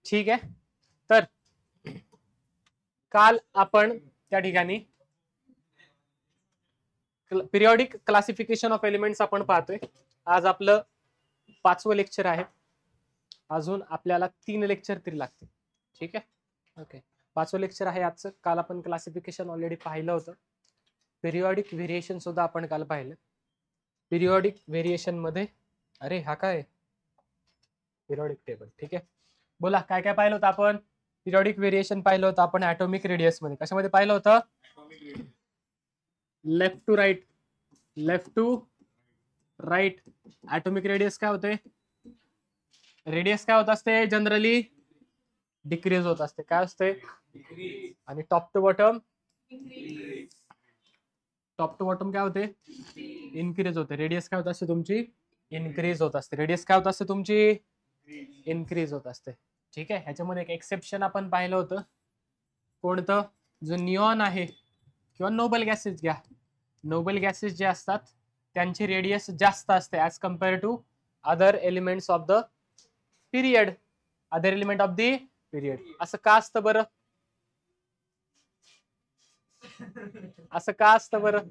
ठीक आहे. तर काल आपण त्या ठिकाणी पिरियॉडिक क्लासिफिकेशन ऑफ एलिमेंट्स आपण पाहतोय. आज आपलं 5वं लेक्चर आहे. अजून आपल्याला 3 लेक्चर तरी लागतील. ठीक आहे. ओके, 5वं लेक्चर आहे आजचं. काल आपण क्लासिफिकेशन ऑलरेडी पाहिलं होतं. पिरियॉडिक व्हेरिएशन सुद्धा आपण काल पाहिलं. पिरियॉडिक व्हेरिएशन मध्ये अरे हा काय पिरियॉडिक टेबल. ठीक आहे, बोला काय काय पाहिलं होतं आपण. पिरियॉडिक व्हेरिएशन पाहिलं होतं आपण ॲटॉमिक रेडियस मध्ये. कशामध्ये पाहिलं होतं? Left to right, left to right. Atomic radius काय होते? रेडियस काय होत असते? जनरली डिक्रीज होत असते. काय असते? आणि top to bottom, top to bottom काय होते? इन्क्रीज होते. रेडियस काय होत असते तुमची? इन्क्रीज होत असते. रेडियस काय होत असते तुमची? इन्क्रीज होत असते. ठीक आहे. ह्याच्यामध्ये एक एक्सेप्शन आपण पाहिलं होतं. कोणतं? जो निऑन आहे किंवा नोबल गॅसेस घ्या. नोबल गॅसेस जे असतात त्यांची रेडियस जास्त असते as compared to other elements of the period. Other element of the period. असं का असतं बरं? असं का असतं बरं?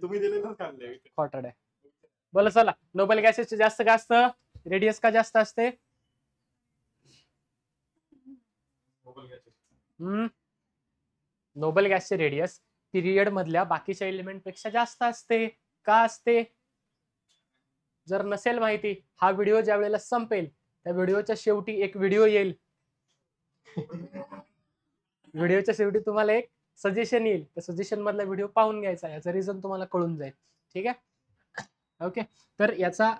तुम्ही दिलेलं खोटं आहे. बोला चला, नोबल गॅसेसचे जास्त का असतं? रेडियस का जास्त असते? नोबल गॅसचे रेडियस पिरियड मधल्या बाकीच्या एलिमेंट पेक्षा जास्त असते. का असते? जर नसेल माहिती, हा व्हिडिओ ज्या वेळेला संपेल त्या व्हिडिओच्या शेवटी एक व्हिडिओ येईल. व्हिडिओच्या शेवटी तुम्हाला एक सजेशन येईल. त्या सजेशन मधला व्हिडिओ पाहून घ्यायचा. याचं रिझन तुम्हाला कळून जाईल. ठीक आहे. ओके, तर याचा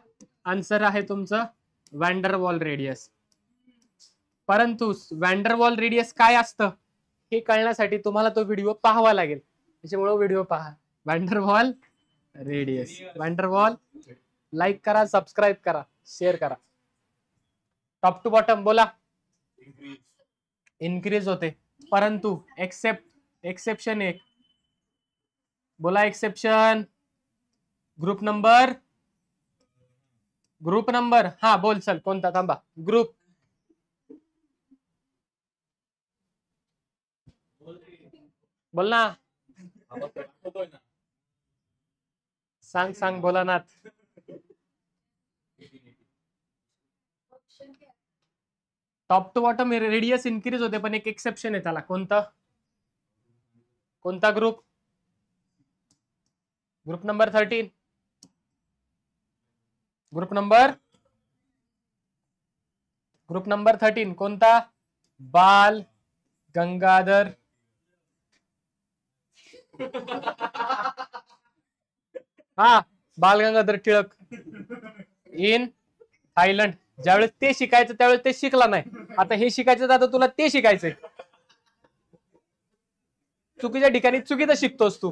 आन्सर आहे तुमचं वॅन वॉल रेडियस. परंतु वॅन वॉल रेडियस काय असतं हे कळण्यासाठी तुम्हाला तो व्हिडिओ पाहावा लागेल. त्याच्यामुळे व्हिडिओ पहा. Van Waal radius. Van Waal like करा, सबस्क्राईब करा, शेअर करा. टॉप टू बॉटम बोला. इन्क्रीज होते. परंतु एक्सेप्शन एक बोला. एक्सेप्शन ग्रुप नंबर हा बोल चल कोणता? थांबा. ग्रुप बोल ना. सांग बोला ना. Top to bottom radius increase होते पण एक एक्सेप्शन आहे त्याला. कोणता group? Group number 13. Group number 13 कोणता? बाल गंगाधर हा बाल गंगाधर टिळक इन थायलंड. ज्यावेळेस ते शिकायचं त्यावेळेस ते शिकला नाही. आता हे शिकायचं, आता तुला ते शिकायचंय. चुकीच्या ठिकाणी चुकीचं शिकतोस तू.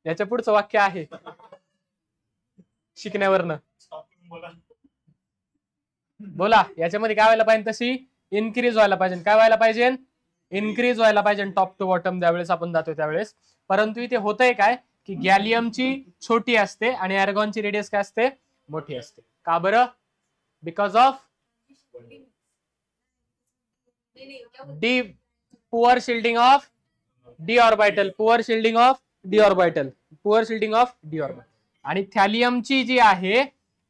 याच्या पुढचं वाक्य आहे शिकण्यावरनं. बोला. याच्यामध्ये काय व्हायला पाहिजे? तशी इन्क्रीज व्हायला पाहिजे. काय व्हायला पाहिजे? इन्क्रीज व्हायला पाहिजे टॉप टू बॉटम ज्यावेळेस आपण जातो त्यावेळेस. परंतु इथे होतंय काय की गॅलियमची छोटी असते आणि आर्गॉनची रेडियस काय असते? मोठी असते. का बरं? Because of D poor shielding of D orbital. Poor shielding of D orbital. Poor shielding of D orbital. आणि थॅलियमची जी आहे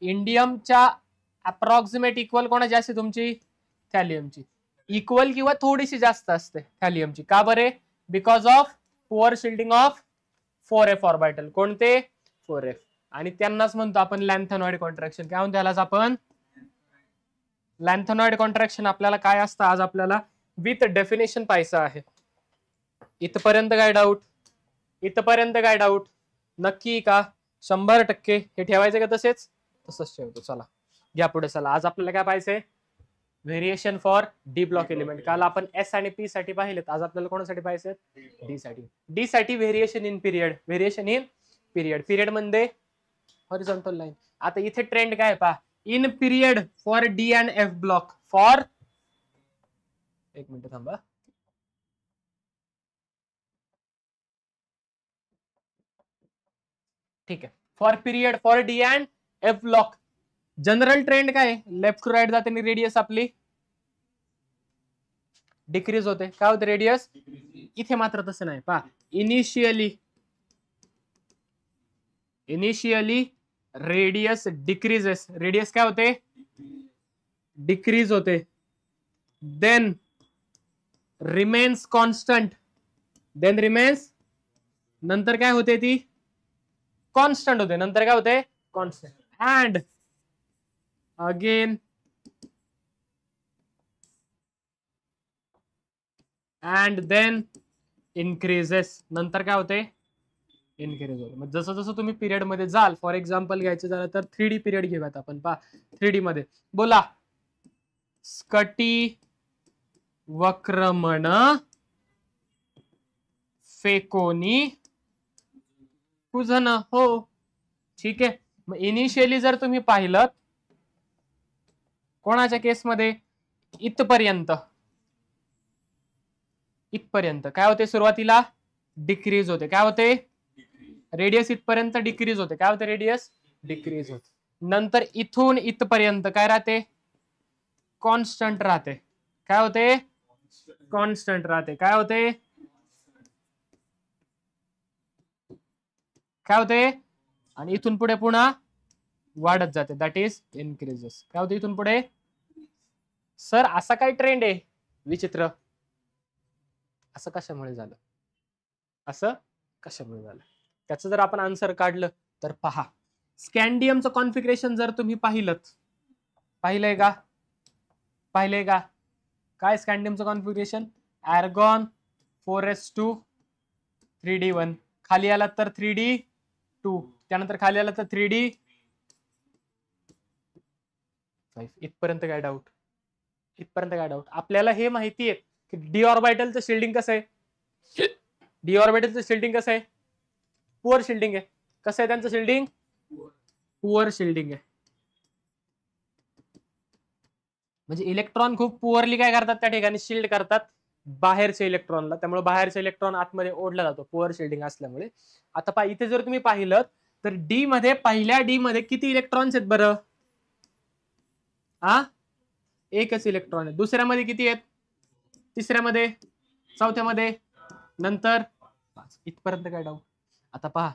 इंडियमच्या अप्रॉक्सिमेट इक्वल कोणाची असते तुमची? थॅलियमची. इक्वल किंवा थोडीशी जास्त असते थॅलियमची. का बरे? Because of poor shielding of 4f orbital. कोणते? 4f. आणि त्यांनाच म्हणतो आपण लॅन्थेनॉइड कॉन्ट्रॅक्शन. काय म्हणतो त्यालाच आपण? लॅन्थेनॉइड कॉन्ट्रॅक्शन. आपल्याला काय असतं आज आपल्याला विथ डेफिनेशन पाहायचं आहे. इथपर्यंत काय डाऊट? इथपर्यंत काय डाऊट? नक्की का? 100% हे ठेवायचं का तसेच? तसंच ठेवतो. चला घ्या पुढे. चला आज आपल्याला काय पाहायचंय? Variation for D block element. काल आपण एस आणि पी साठी पाहिलेत. आज आपल्याला कोणासाठी पाहिजे? डी साठी. डी साठी variation in period. Variation in period. Period मध्ये हॉरिझॉन्टल लाईन. आता इथे ट्रेंड काय पहा? In period for D and F block. For एक मिनिट थांबा. ठीक आहे. For period for D and F block general trend काय, लेफ्ट टू राईट जाते आणि रेडियस आपली डिक्रीज होते. काय होते रेडियस? इथे मात्र तसं नाही. पहा इनिशियली रेडियस डिक्रीजेस. रेडियस काय होते? डिक्रीज होते. Then remains constant. Then remains, नंतर काय होते ती कॉन्स्टंट होते. नंतर काय होते? Constant. And again and then increases. नंतर काय होते? इन्क्रीज होते. मग जसं जसं तुम्ही पिरियड मध्ये जाल, फॉर एक्झाम्पल घ्यायचं झालं तर 3D पिरियड घेऊयात आपण. पहा 3D मध्ये बोला स्कटी वक्रमण फेकोनी कुजन. हो ठीक आहे. मग इनिशियली जर तुम्ही पाहिलं कोणाच्या केसमध्ये इथपर्यंत काय होते? सुरुवातीला डिक्रीज होते. काय होते? रेडियस इथपर्यंत डिक्रीज होते. काय होते? रेडियस डिक्रीज होते. नंतर इथून इथपर्यंत काय राहते? कॉन्स्टंट राहते. काय होते? कॉन्स्टंट राहते. काय होते? काय होते? आणि इथून पुढे पुन्हा वाढत जाते. That is increases. काय होते इथून पुढे? सर असा काय ट्रेंड आहे विचित्र? असं कशामुळे झालं? असं कशामुळे झालं? त्याचं जर आपण आन्सर काढलं तर पहा, स्कॅन्डियमचं कॉन्फिगरेशन जर तुम्ही पाहिलंय का? पाहिलंय का? काय स्कॅन्डियमचं कॉन्फिगरेशन? Argon 4s2 3d1. खाली आला तर 3d2. त्यानंतर खाली आला तर 3d5. इथपर्यंत काय डाऊट? इथपर्यंत काय डाऊट? आपल्याला हे माहिती आहे की डी ऑर्बिटलचं शिल्डिंग कसं आहे? डी ऑर्बिटलचं शिल्डिंग कसं आहे? पुअर शिल्डिंग आहे. कसं आहे त्यांचं शिल्डिंग? पुअर शिल्डिंग आहे. म्हणजे इलेक्ट्रॉन खूप पुअरली काय करतात त्या ठिकाणी? शिल्ड करतात बाहेरच्या इलेक्ट्रॉनला. त्यामुळे बाहेरचा इलेक्ट्रॉन आतमध्ये ओढला जातो पुअर शिल्डिंग असल्यामुळे. आता इथे जर तुम्ही पाहिलं तर डी मध्ये, पहिल्या डी मध्ये किती इलेक्ट्रॉन्स आहेत बरं? एकच इलेक्ट्रॉन आहे. दुसऱ्यामध्ये किती आहेत? तिसऱ्यामध्ये, चौथ्यामध्ये, नंतर इथपर्यंत काय डाऊट? आता पहा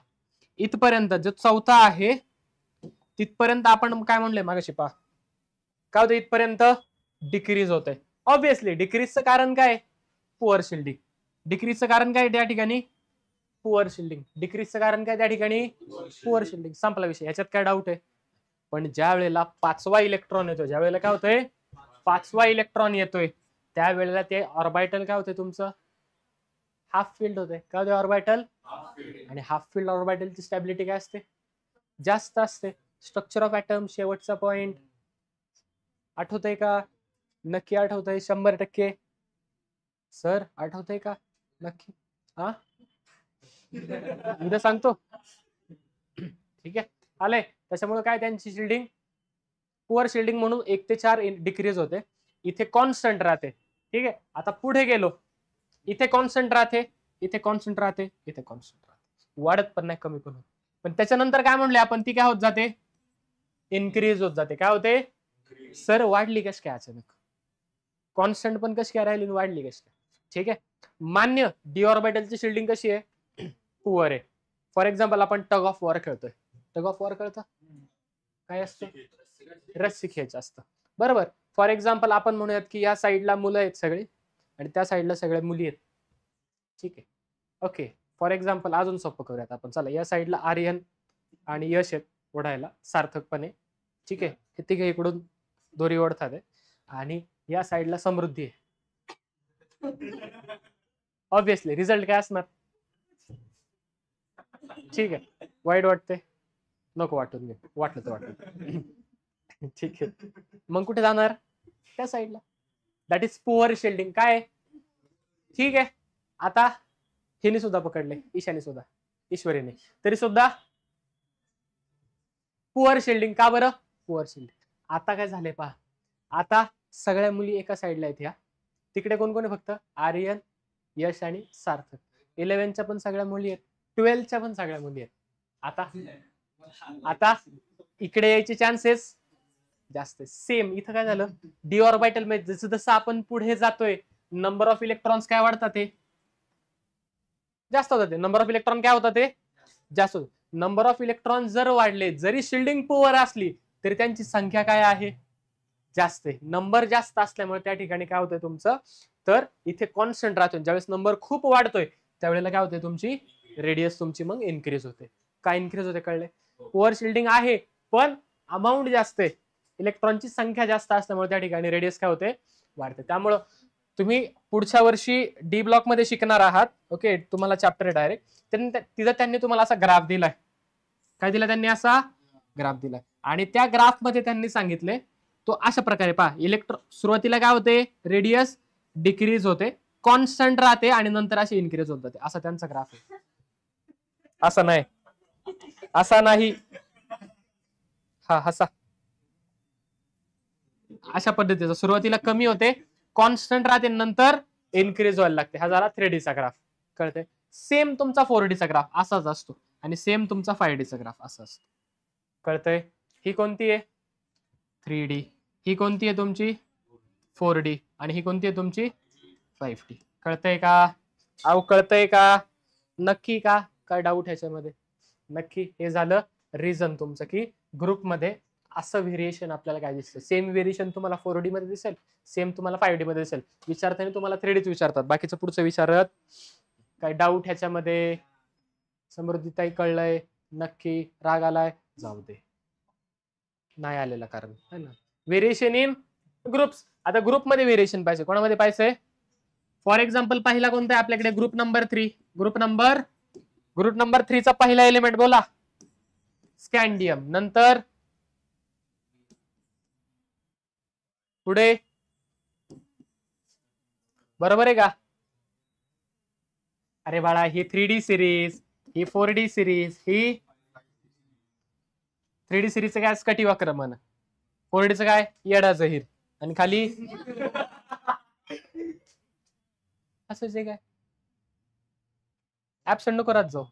इथपर्यंत जो चौथा आहे तिथपर्यंत आपण काय म्हणलंय मागाशी? पहा काय होतं? इथपर्यंत डिक्रीज होत आहे. ऑब्विसली डिक्रीजचं कारण काय? Poor shielding. डिक्रीजचं कारण काय त्या ठिकाणी? Poor shielding. डिक्रीजचं कारण काय त्या ठिकाणी? Poor shielding. संपला विषय. याच्यात काय डाऊट आहे? पण ज्या वेळेला पाचवा इलेक्ट्रॉन येतो, ज्या वेळेला काय होतंय? पाचवा इलेक्ट्रॉन येतोय त्यावेळेला ते ऑर्बिटल काय होते तुमचं? हाफ फिल्ड होते. काय होते? ऑर्बिटल. आणि हाफ फिल्ड ऑर्बिटलची स्टॅबिलिटी काय असते? जास्त असते. स्ट्रक्चर ऑफ ऍटम शेवटचा पॉइंट आठवतंय का? नक्की आठवतंय? 100%. सर आठवतंय का? नक्की उद्या सांगतो. ठीक आहे, आलंय. त्याच्यामुळे काय त्यांची शिल्डिंग पुअर शिल्डिंग म्हणून 1 ते 4 डिक्रीज होते. इथे कॉन्स्टंट राहते. ठीक आहे. आता पुढे गेलो, इथे कॉन्स्टंट राहते, इथे कॉन्स्टंट राहते, इथे कॉन्स्टंट राहते. वाढत पण नाही, कमी पण होत. पण त्याच्यानंतर काय म्हणले आपण? ती काय होत जाते? इन्क्रीज होत जाते. काय होते? सर वाढली कशी काय अचानक? कॉन्स्टंट पण कशी काय राहिली, वाढली कशी काय? ठीक आहे, मान्य. डी ऑर्बिटलची शिल्डिंग कशी आहे? पुअर आहे. फॉर एक्झाम्पल आपण टग ऑफ वॉर खेळतोय. टग ऑफ वॉर कळतं? काय असतं? रस्सी खेळायचं असतं, बरोबर. फॉर एक्झाम्पल आपण म्हणूयात की या साईडला मुलं आहेत सगळे आणि त्या साईडला सगळ्या मुली आहेत. ठीक आहे, ओके. फॉर एक्झाम्पल अजून सोपं करूयात आपण. चला, या साईडला आर्यन आणि यश आहेत ओढायला सार्थकपणे. ठीक आहे, हे तिघे इकडून दोरी ओढतात आहे आणि या साईडला समृद्धी आहे. ऑब्विसली रिझल्ट काय असणार? ठीक आहे, वाईट वाटते? नको वाटून घे, वाटलं तर वाटलं. ठीक आहे, मग कुठे जाणार? त्या साईडला. That is poor shielding. काय? ठीक आहे. आता हिने सुद्धा पकडले, ईशाने सुद्धा, ईश्वरीने, तरी सुद्धा पुअर शिल्डिंग. का बरं? Poor shielding. आता काय झाले पहा, आता सगळ्या मुली एका साईडला आहेत. ह्या तिकडे कोण कोण आहे? फक्त आर्यन, यश आणि सार्थक. 11च्या पण सगळ्या मुली आहेत, 12च्या पण सगळ्या मुली आहेत. आता आता इकडे यायचे चान्सेस जास्त. सेम इथं काय झालं, डी ऑर्बिटल मध्ये जसं जसं आपण पुढे जातोय नंबर ऑफ इलेक्ट्रॉन्स काय वाढतात ते जास्त होतात. नंबर ऑफ इलेक्ट्रॉन काय होतात ते जास्त होत. नंबर ऑफ इलेक्ट्रॉन जर वाढले, जरी शिल्डिंग पॉवर असली तरी त्यांची संख्या काय आहे जास्त आहे. नंबर जास्त असल्यामुळे त्या ठिकाणी काय होतंय तुमचं, तर इथे कॉन्स्टंट राहतो. ज्यावेळेस नंबर खूप वाढतोय त्यावेळेला काय होतंय, तुमची रेडियस तुमची मग इन्क्रीज होते. काय इन्क्रीज होते कळले, ओव्हर शिल्डिंग आहे पण अमाऊंट जास्त आहे, इलेक्ट्रॉनची संख्या जास्त असल्यामुळे त्या ठिकाणी रेडियस काय होते वाढते. त्यामुळं तुम्ही पुढच्या वर्षी डी ब्लॉक मध्ये शिकणार आहात. ओके, तुम्हाला चॅप्टर डायरेक्ट तिथं त्यांनी तुम्हाला असा ग्राफ दिलाय. काय दिला त्यांनी, असा ग्राफ दिलाय. आणि त्या ग्राफ मध्ये त्यांनी सांगितले तो अशा प्रकारे पहा, सुरुवातीला काय होते रेडियस डिक्रीज होते, कॉन्स्टंट राहते आणि नंतर अशी इन्क्रीज होत जाते. असा त्यांचा ग्राफ आहे. असा नाही, असा नाही, हा असा अशा पद्धतीचा सुरुवातीला कमी होते, कॉन्स्टंट राहते, नंतर इन्क्रीज व्हायला लागते. हा झाला 3D चा ग्राफ. कळते. सेम तुमचा 4D चा ग्राफ असाच असतो आणि सेम तुमचा 5D चा ग्राफ असा असतो. कळतंय. ही कोणती आहे 3D, ही कोणती आहे तुमची 4D आणि ही कोणती आहे तुमची 5D. कळतंय का, अहो कळतंय का नक्की का, काय डाऊट ह्याच्यामध्ये नक्की. हे झालं रिझन तुमचं की ग्रुपमध्ये असं व्हेरिएशन आपल्याला काय दिसतं. सेम व्हेरिएशन तुम्हाला 4D मध्ये दिसेल, सेम तुम्हाला 5D मध्ये दिसेल. विचारताना तुम्हाला 3Dच विचारतात, बाकीचं पुढचं विचारत. काय डाऊट ह्याच्यामध्ये, समृद्धीताई कळलंय नक्की, राग आलाय जाऊ दे, नाही आलेलं कारण है ना. व्हेरिएशन इन ग्रुप्स, आता ग्रुपमध्ये व्हेरिएशन पाहिजे, कोणामध्ये पाहिजे. फॉर एक्झाम्पल पहिला कोणता आहे आपल्याकडे, ग्रुप नंबर 3. ग्रुप नंबर 3 चा पहिला एलिमेंट बोला स्कॅन्डियम. नंतर पुढे बरोबर आहे का. अरे बाळा, ही 3D सिरीज, ही 4D सिरीज, ही 3D सिरीजचं काय स्कटिवाक्रमण, 4Dचं काय येडा जहीर, आणि खाली असंच आहे. काय ऍबसेंट नको राहत जाऊ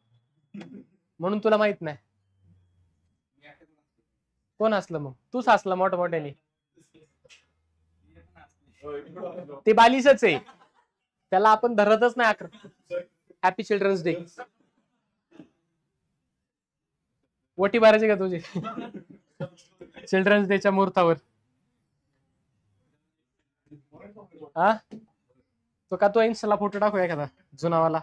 म्हणून तुला माहित नाही. कोण असलं मग, तूच असला मोठ्या मोठ्याने. ते बालिशच आहे, त्याला आपण धरतच नाही. Happy children's day. वटी मारायची का तुझी चिल्ड्रन्स डेच्या मुहूर्तावर. हा तो का, तो इन्स्टाला फोटो टाकू एखादा जुनावाला.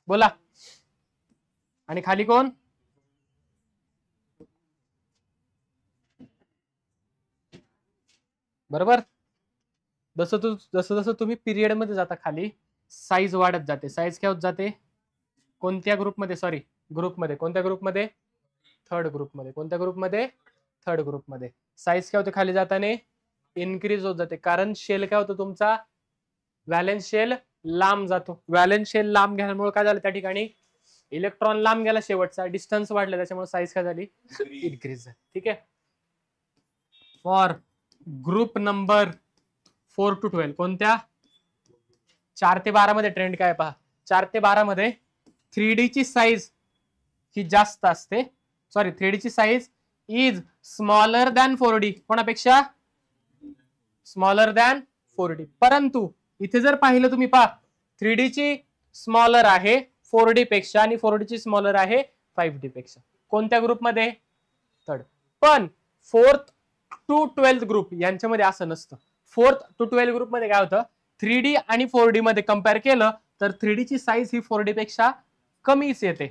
बोला. आणि खाली कोण, बरोबर. जसं जसं तुम्ही पिरियड मध्ये जाता खाली साईज वाढत जाते. साईज काय होत जाते, कोणत्या ग्रुपमध्ये, सॉरी ग्रुपमध्ये, कोणत्या ग्रुपमध्ये, थर्ड ग्रुपमध्ये. कोणत्या ग्रुपमध्ये, थर्ड ग्रुपमध्ये. साईज काय होते खाली जाताना इन्क्रीज होत जाते, कारण शेल काय होतो तुमचा, व्हॅलेन्स शेल लांब जातो. व्हॅलेन्स शेल लांब गेल्यामुळे काय झालं, त्या ठिकाणी इलेक्ट्रॉन लांब गेला, शेवटचा डिस्टन्स वाढला, त्याच्यामुळे साईज काय झाली इन्क्रीज झाली. ठीक आहे. फॉर ग्रुप नंबर 4 to 12, कोणत्या 4 ते 12 मध्ये ट्रेंड काय पहा, 4 ते 12 मध्ये 3D ची साईज ही जास्त असते. सॉरी, 3D ची size is smaller than 4D. कोणापेक्षा स्मॉलर दॅन 4D. परंतु इथे जर पाहिलं तुम्ही पहा, 3D ची स्मॉलर आहे 4D पेक्षा आणि 4D ची स्मॉलर आहे 5D पेक्षा. कोणत्या ग्रुपमध्ये, थर्ड. पण 4th to 12th ग्रुप यांच्यामध्ये असं नसतं. 4th to 12th ग्रुप मध्ये काय होतं, 3D आणि 4D मध्ये कम्पेअर केलं तर 3D ची साईज ही 4D पेक्षा कमीच येते,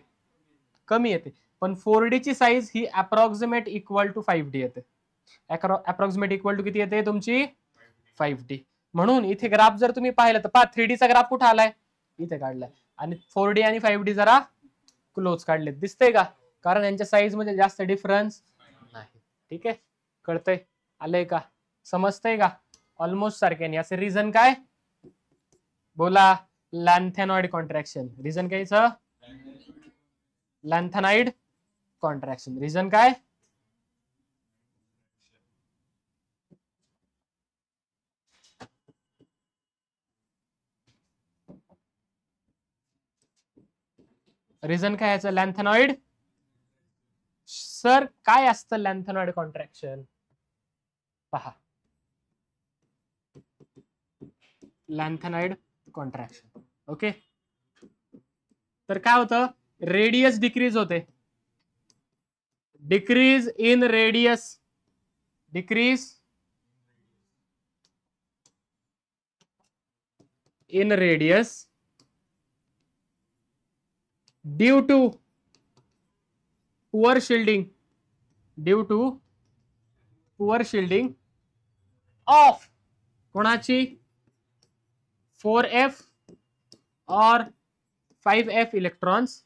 कमी येते. पण 4D ची साईज ही अप्रॉक्सिमेट इक्वल टू 5D येते. अप्रॉक्सिमेट इक्वल टू किती येते तुमची 5D. म्हणून इथे ग्राफ जर तुम्ही पाहिलं तर पहा, 3D चा ग्राफ कुठे आलाय इथे काढलाय, आणि 4D आणि 5D जरा क्लोज काढले, दिसतंय का, कारण यांच्या साईज मध्ये जास्त डिफरन्स नाही. ठीक आहे, कळतंय, आलंय का, समजतंय का, ऑलमोस्ट सारखे. याचे रिझन काय बोला, लॅन्थेनॉइड कॉन्ट्रॅक्शन. रिझन कायचं, लॅन्थेनाइड कॉन्ट्रॅक्शन. रिझन काय, रिझन काय याचं? लॅन्थेनॉइड. सर काय असतं लॅन्थेनॉइड कॉन्ट्रॅक्शन? पहा, लॅन्थेनॉइड कॉन्ट्रॅक्शन. ओके, तर काय होतं? रेडियस डिक्रीज होते. Decrease in radius, decrease in radius due to poor shielding, due to poor shielding of कोणाची? 4f और 5f electrons.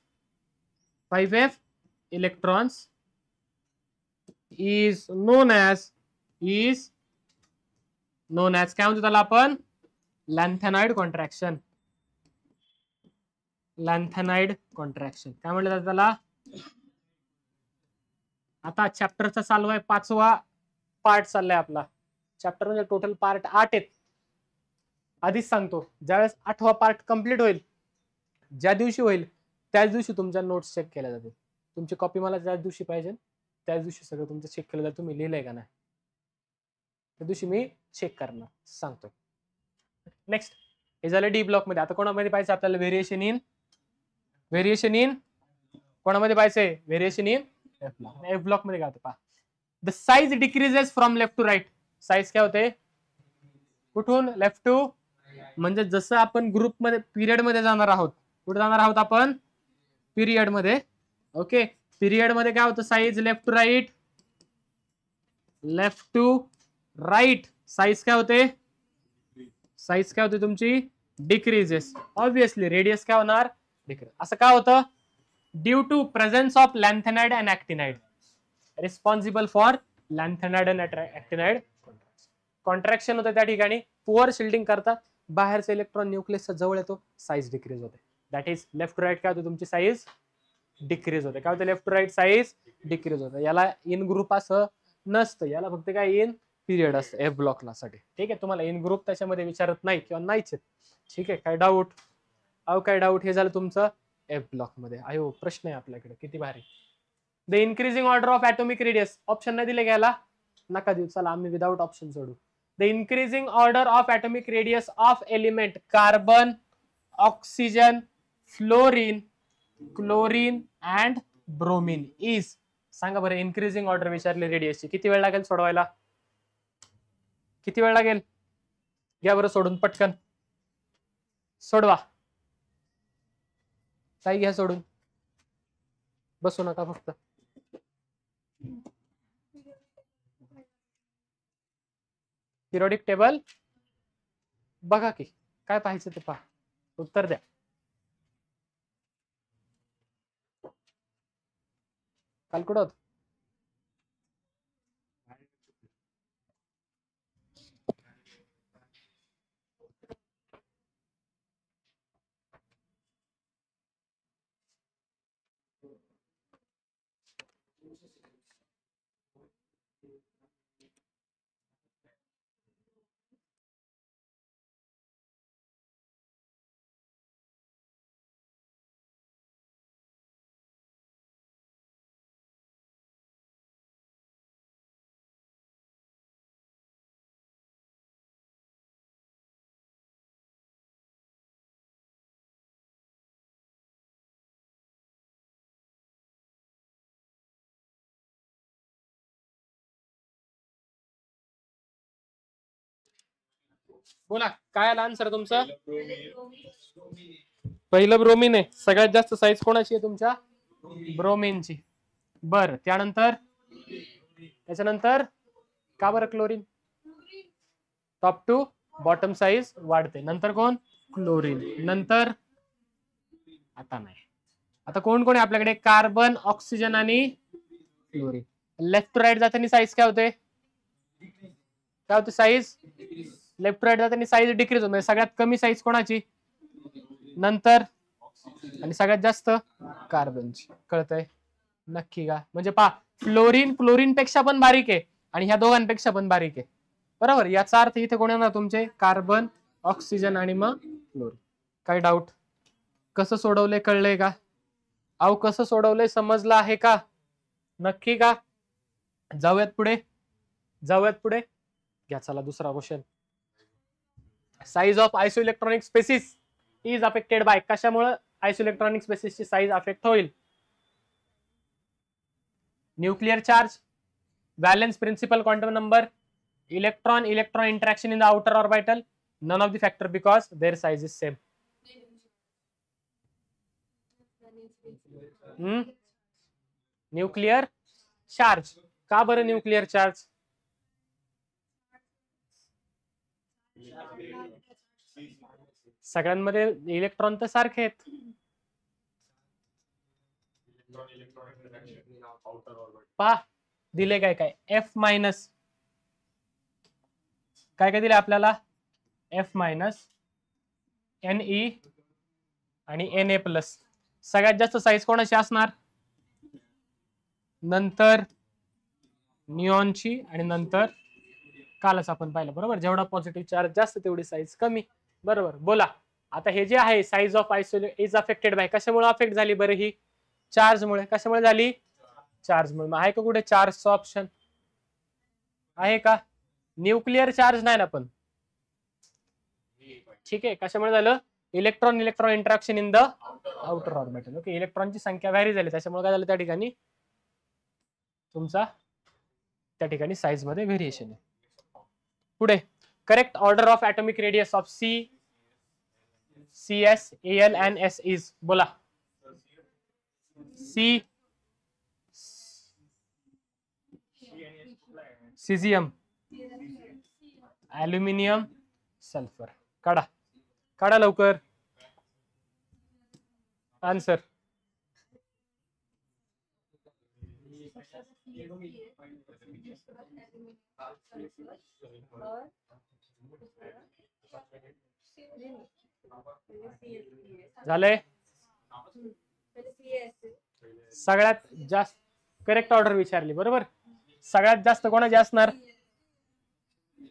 5f electrons is known as काय म्हणतो त्याला आपण? लॅन्थेनॉइड कॉन्ट्रॅक्शन. लॅन्थेनॉइड कॉन्ट्रॅक्शन काय म्हणलं जातं त्याला? आता चॅप्टरचा चालू आहे 5वा पार्ट चाललाय आपला. चॅप्टर म्हणजे टोटल पार्ट 8 आहेत. आधीच सांगतो, ज्यावेळेस 8वा पार्ट कंप्लीट होईल, ज्या दिवशी होईल त्याच दिवशी तुमच्या नोट्स चेक केल्या जातील. तुमची कॉपी मला ज्याच दिवशी पाहिजे त्याच दिवशी सगळं तुमचं चेक केलं जातं. तुम्ही लिहिलंय का नाही त्या दिवशी मी चेक करणार, सांगतो. नेक्स्ट, हे झालं डी ब्लॉक मध्ये. आता कोणामध्ये पाहिजे आपल्याला? Variation in. व्हेरिएशन इन कोणामध्ये पाहिजे? व्हेरिएशन इन एफ ब्लॉक मध्ये. काय होतं पहा, the size decreases from left to right. Size काय होते? कुठून? Left to. म्हणजे जसं आपण ग्रुप मध्ये पिरियड मध्ये जाणार आहोत. कुठे जाणार आहोत आपण? पिरियड मध्ये. ओके, पिरियड मध्ये काय होतं? Size left to right, left to right. Size काय होते? साइज काय होते तुमची? डिक्रीजेस. ऑब्विसली रेडियस काय होणार? डिक्रीज. असं काय होतं? Due to presence of lanthanide and actinide, responsible for lanthanide and actinide contraction होतं त्या ठिकाणी. पुअर शिल्डिंग करतात, बाहेरचा इलेक्ट्रॉन न्यूक्लियसच्या जवळ येतो, साइज डिक्रीज होते. That is left to right काय होतं? तुमची साइज डिक्रीज होते. काय होतं? Left to right size decrease होतं. याला इन ग्रुप असं नसतं, याला फक्त काय इन पिरियड असतं एफ ब्लॉकला साठी. ठीक आहे, तुम्हाला इन ग्रुप त्याच्यामध्ये विचारत नाही किंवा नाहीच. ठीक आहे, काय डाऊट? काय डाऊट? हे झालं तुमचं एफ ब्लॉक मध्ये. आयो प्रश्न आहे आपल्याकडे, किती भारी. The increasing order of atomic radius. Option नाही दिले घ्यायला, नका देऊ. चला आम्ही विदाउट ऑप्शन सोडू. The increasing order of atomic radius of element carbon, oxygen, fluorine, chlorine and bromine is. सांगा बरं, इन्क्रीजिंग ऑर्डर विचारले रेडियसची, किती वेळ लागेल सोडवायला? किती वेळ लागेल? घ्या बरं सोडून, पटकन सोडवा. काही घ्या सोडून, बसू नका फक्त. पिरियोडिक टेबल बघा की काय पाहायचं ते पहा, उत्तर द्या. काल कुठं होत? बोला, काय आला आन्सर तुमचा? पहिलं ब्रोमीन आहे. सगळ्यात जास्त साईज कोणाची आहे तुमच्या? ब्रोमीनची. बर, त्यानंतर का बरं chlorine? Top to bottom size वाढते. नंतर कोण? क्लोरीन. नंतर आता नाही. आता कोण कोण आहे आपल्याकडे? कार्बन, ऑक्सिजन आणि क्लोरीन. लेफ्ट टू राईट जाताना साईज काय होते? काय होते साईज? लेफ्ट टू राईट जाताना साईज डिक्रीज होते. सगळ्यात कमी साईज कोणाची? नंतर आणि सगळ्यात जास्त कार्बनची. कळतंय नक्की का? म्हणजे पहा, फ्लोरीन क्लोरीन पेक्षा पण बारीक आहे आणि ह्या दोघांपेक्षा पण बारीक आहे. बरोबर, याचा अर्थ इथे कोण येणार तुमचे? कार्बन, ऑक्सिजन आणि मग क्लोरीन. काय डाऊट? कसं सोडवलंय कळलंय का? अहो कसं सोडवलंय समजलं आहे का? नक्की का? जाऊयात पुढे, जाऊयात पुढे. घ्या चला दुसरा question. Size of isoelectronic species is affected by. कशामुळे आयसोइलेक्ट्रॉनिक स्पेसिसची साइज अफेक्ट होईल? Nuclear charge, valence principal quantum number, electron interaction in the outer orbital, none of the factor because their size is same. Nuclear charge. का बरं nuclear charge? सगळ्यांमध्ये electron तर सारखे आहेत. पहा दिले काय काय, एफ मायनस काय काय दिले आपल्याला, एफ मायनस, एन ई आणि एन ए प्लस. सगळ्यात जास्त साईज कोणाची असणार? नंतर निऑनची आणि नंतर कालच आपण पाहिलं बरोबर, जेवढा पॉझिटिव्ह चार्ज जास्त तेवढी साईज कमी. बरोबर. बोला आता हे जे आहे size of isolate is affected by. कशामुळे अफेक्ट झाली बरं ही? चार्जमुळे. कशामुळे झाली? चार्जमुळे. मग आहे का कुठे चार्जचं ऑप्शन? आहे का? न्यूक्लियर चार्ज नाही ना पण. ठीक आहे. कशामुळे झालं? Electron interaction in the outer orbital. Okay, इलेक्ट्रॉनची संख्या व्हॅरी झाली त्याच्यामुळे काय झालं त्या ठिकाणी तुमचा त्या ठिकाणी साईज मध्ये व्हेरिएशन आहे. पुढे correct order of atomic radius of C CS AL and S is. बोला. C caesium, aluminium, sulphur. काढा काढा लवकर आन्सर. झालंय. सगळ्यात जास्त करेक्ट ऑर्डर विचारली बरोबर. सगळ्यात जास्त कोणाची असणार?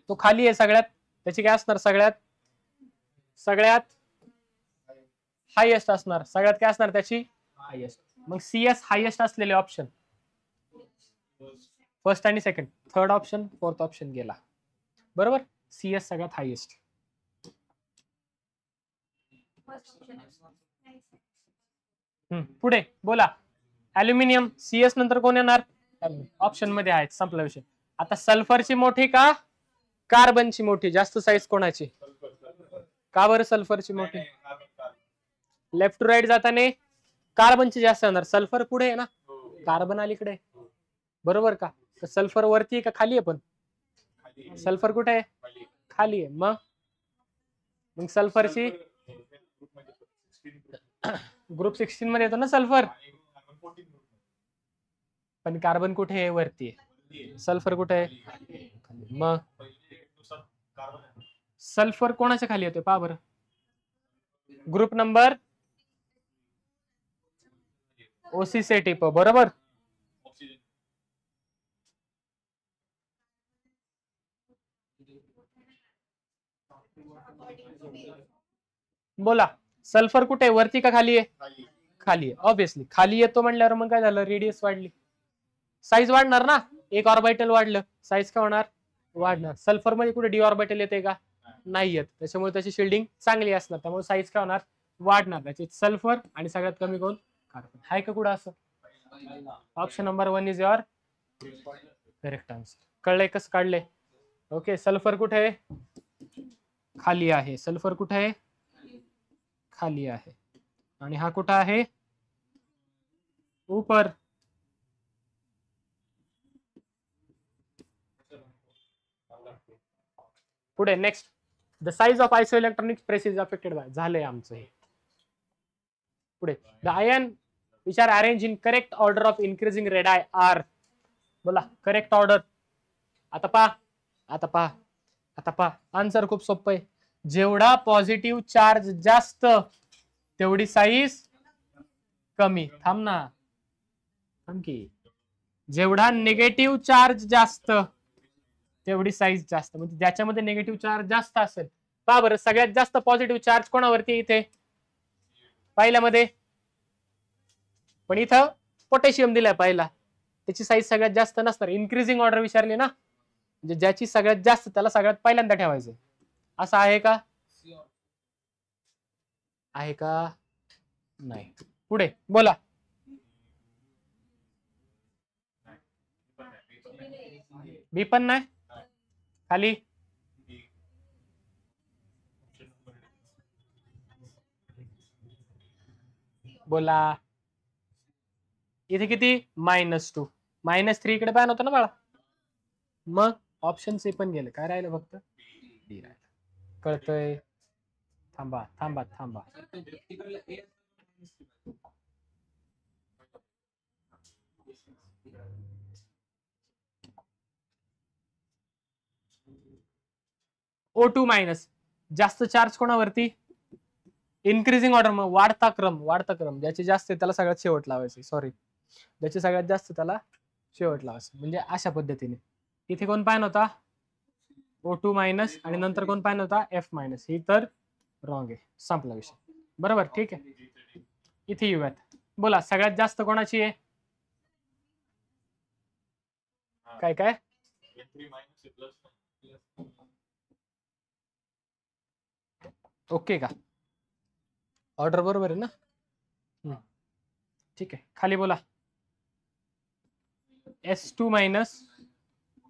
तो खाली आहे सगळ्यात, त्याची काय असणार? सगळ्यात हायएस्ट असणार. सगळ्यात काय असणार त्याची? हायएस्ट. मग CS हायएस्ट असलेले ऑप्शन फर्स्ट आणि second, third option, fourth option गेला बरोबर. CS सगळ्यात हायएस्ट. पुढे बोला. ॲल्युमिनियम CS नंतर कोण येणार? ऑप्शन मध्ये आहेत, संपला विषय. आता सल्फरची मोठी का कार्बनची मोठी? जास्त साईज कोणाची? का बरं सल्फरची मोठी? लेफ्ट टू राईट जाताना कार्बनची जास्त येणार. सल्फर पुढे आहे ना, कार्बन अलीकडे बरोबर का? सल्फर वरती आहे का खाली आहे? पण सल्फर कुठे आहे? खाली आहे. मग सल्फरची ग्रुप 16 मध्ये येतो ना सल्फर. पण कार्बन कुठे आहे? वरती आहे. सल्फर कुठे आहे? मग सल्फर कोणाच्या खाली येतोय पहा बरं. ग्रुप नंबर ओसीसेटिप बरोबर. बोला सल्फर कुठे आहे? वरती का खाली आहे? खाली आहे. ऑब्विसली खाली येतो म्हणल्यावर मग काय झालं? रेडियस वाढली, साईज वाढणार ना. एक ऑर्बिटल वाढलं, साईज काय होणार? वाढणार. सल्फर मध्ये कुठे डी ऑर्बिटल येते का? नाही येत. त्याच्यामुळे त्याची शिल्डिंग चांगली असणार, त्यामुळे साईज काय होणार? वाढणार त्याची. सल्फर आणि सगळ्यात कमी कोण? कार्बन. आहे का कुठं असं? Option number 1 is your correct answer. कळलंय कसं काढलंय? ओके. सल्फर कुठे आहे? खाली आहे. सल्फर कुठे आहे? खाली आहे. आणि हा कुठं आहे? ऊपर. पुढे next. The size of isoelectronic species is affected by. झालंय आमचं हे. पुढे the ion which are arrange in correct order of increasing radii are. बोला करेक्ट ऑर्डर. आता पहा आन्सर खूप सोपं आहे. जेवढा पॉझिटिव्ह चार्ज जास्त तेवढी साईज कमी. थांब ना, थांब की. जेवढा निगेटिव्ह चार्ज जास्त तेवढी साईज जास्त. म्हणजे ज्याच्यामध्ये निगेटिव्ह चार्ज जास्त असेल. पहा बरं सगळ्यात जास्त पॉझिटिव्ह चार्ज कोणावरती? इथे पहिल्यामध्ये पण इथं पोटॅशियम दिलाय पहिला, त्याची साईज सगळ्यात जास्त नसणार. इन्क्रीजिंग ऑर्डर विचारली ना, म्हणजे ज्याची सगळ्यात जास्त त्याला सगळ्यात पहिल्यांदा ठेवायचं. असं आहे का? आहे का? नाही. पुढे बोला. बी पण नाही. खाली बोला. इथे किती? -2. -3 इकडे पॅन होतं ना बाळा. मग ऑप्शन सी पण गेले. काय राहिलं? फक्त डी राहिलं. कळतंय? थांबा थांबा थांबा. O2 minus. जास्त चार्ज कोणावरती? Increasing order. मग वाढता क्रम. ज्याची जास्त त्याला सगळ्यात शेवट लावायचं. सॉरी, ज्याची सगळ्यात जास्त त्याला शेवट लावायचं. म्हणजे अशा पद्धतीने. इथे कोण पॅन होता? O2 minus. आणि नंतर कोण पॅन होता? F minus. ही तर रॉंग आहे. संपला विषय. बरोबर, ठीक आहे. इथे येऊयात. बोला, सगळ्यात जास्त कोणाची आहे? काय काय? ओके का? ऑर्डर बरोबर आहे ना? ठीक आहे. खाली बोला. S2 minus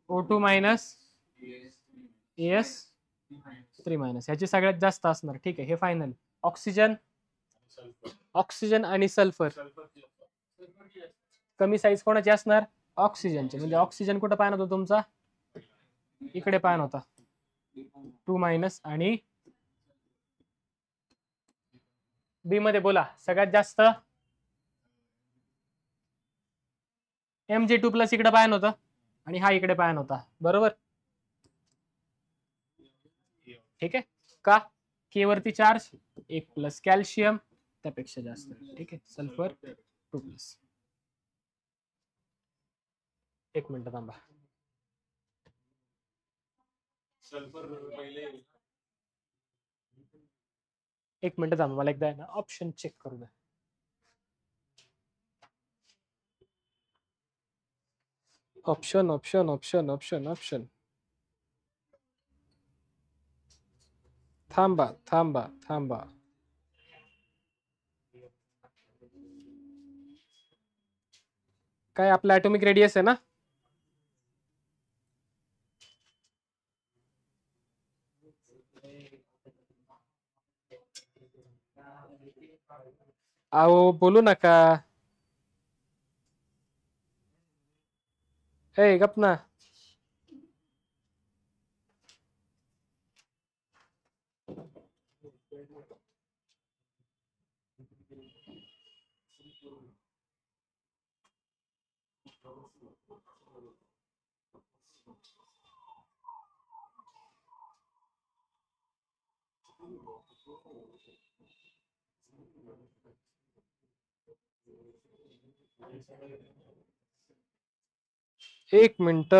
O2 minus AS3 minus. ह्याची सगळ्यात जास्त असणार. ठीक आहे, हे फायनल. ऑक्सिजन आणि सल्फर. कमी साईज कोणाची असणार? ऑक्सिजनची. म्हणजे ऑक्सिजन कुठं पान होता तुमचा? इकडे पान होता. 2 मायनस. आणि बी मध्ये बोला, सगळ्यात जास्त Mg2 प्लस इकडे पायन होता, आणि हा इकडे पायन होता. बरोबर, ठीक आहे का? के वरती चार्ज 1 प्लस कॅल्शियम त्यापेक्षा जास्त. ठीक आहे, सल्फर 2 प्लस. एक मिनिट थांबा. एक मिनिट थांबा, मला एकदा ना ऑप्शन चेक करू द्या. Option option option option option. थांबा थांबा थांबा. काय आपला ॲटॉमिक रेडियस आहे ना? आओ बोलू नका. हे गप ना. एक मिनिट.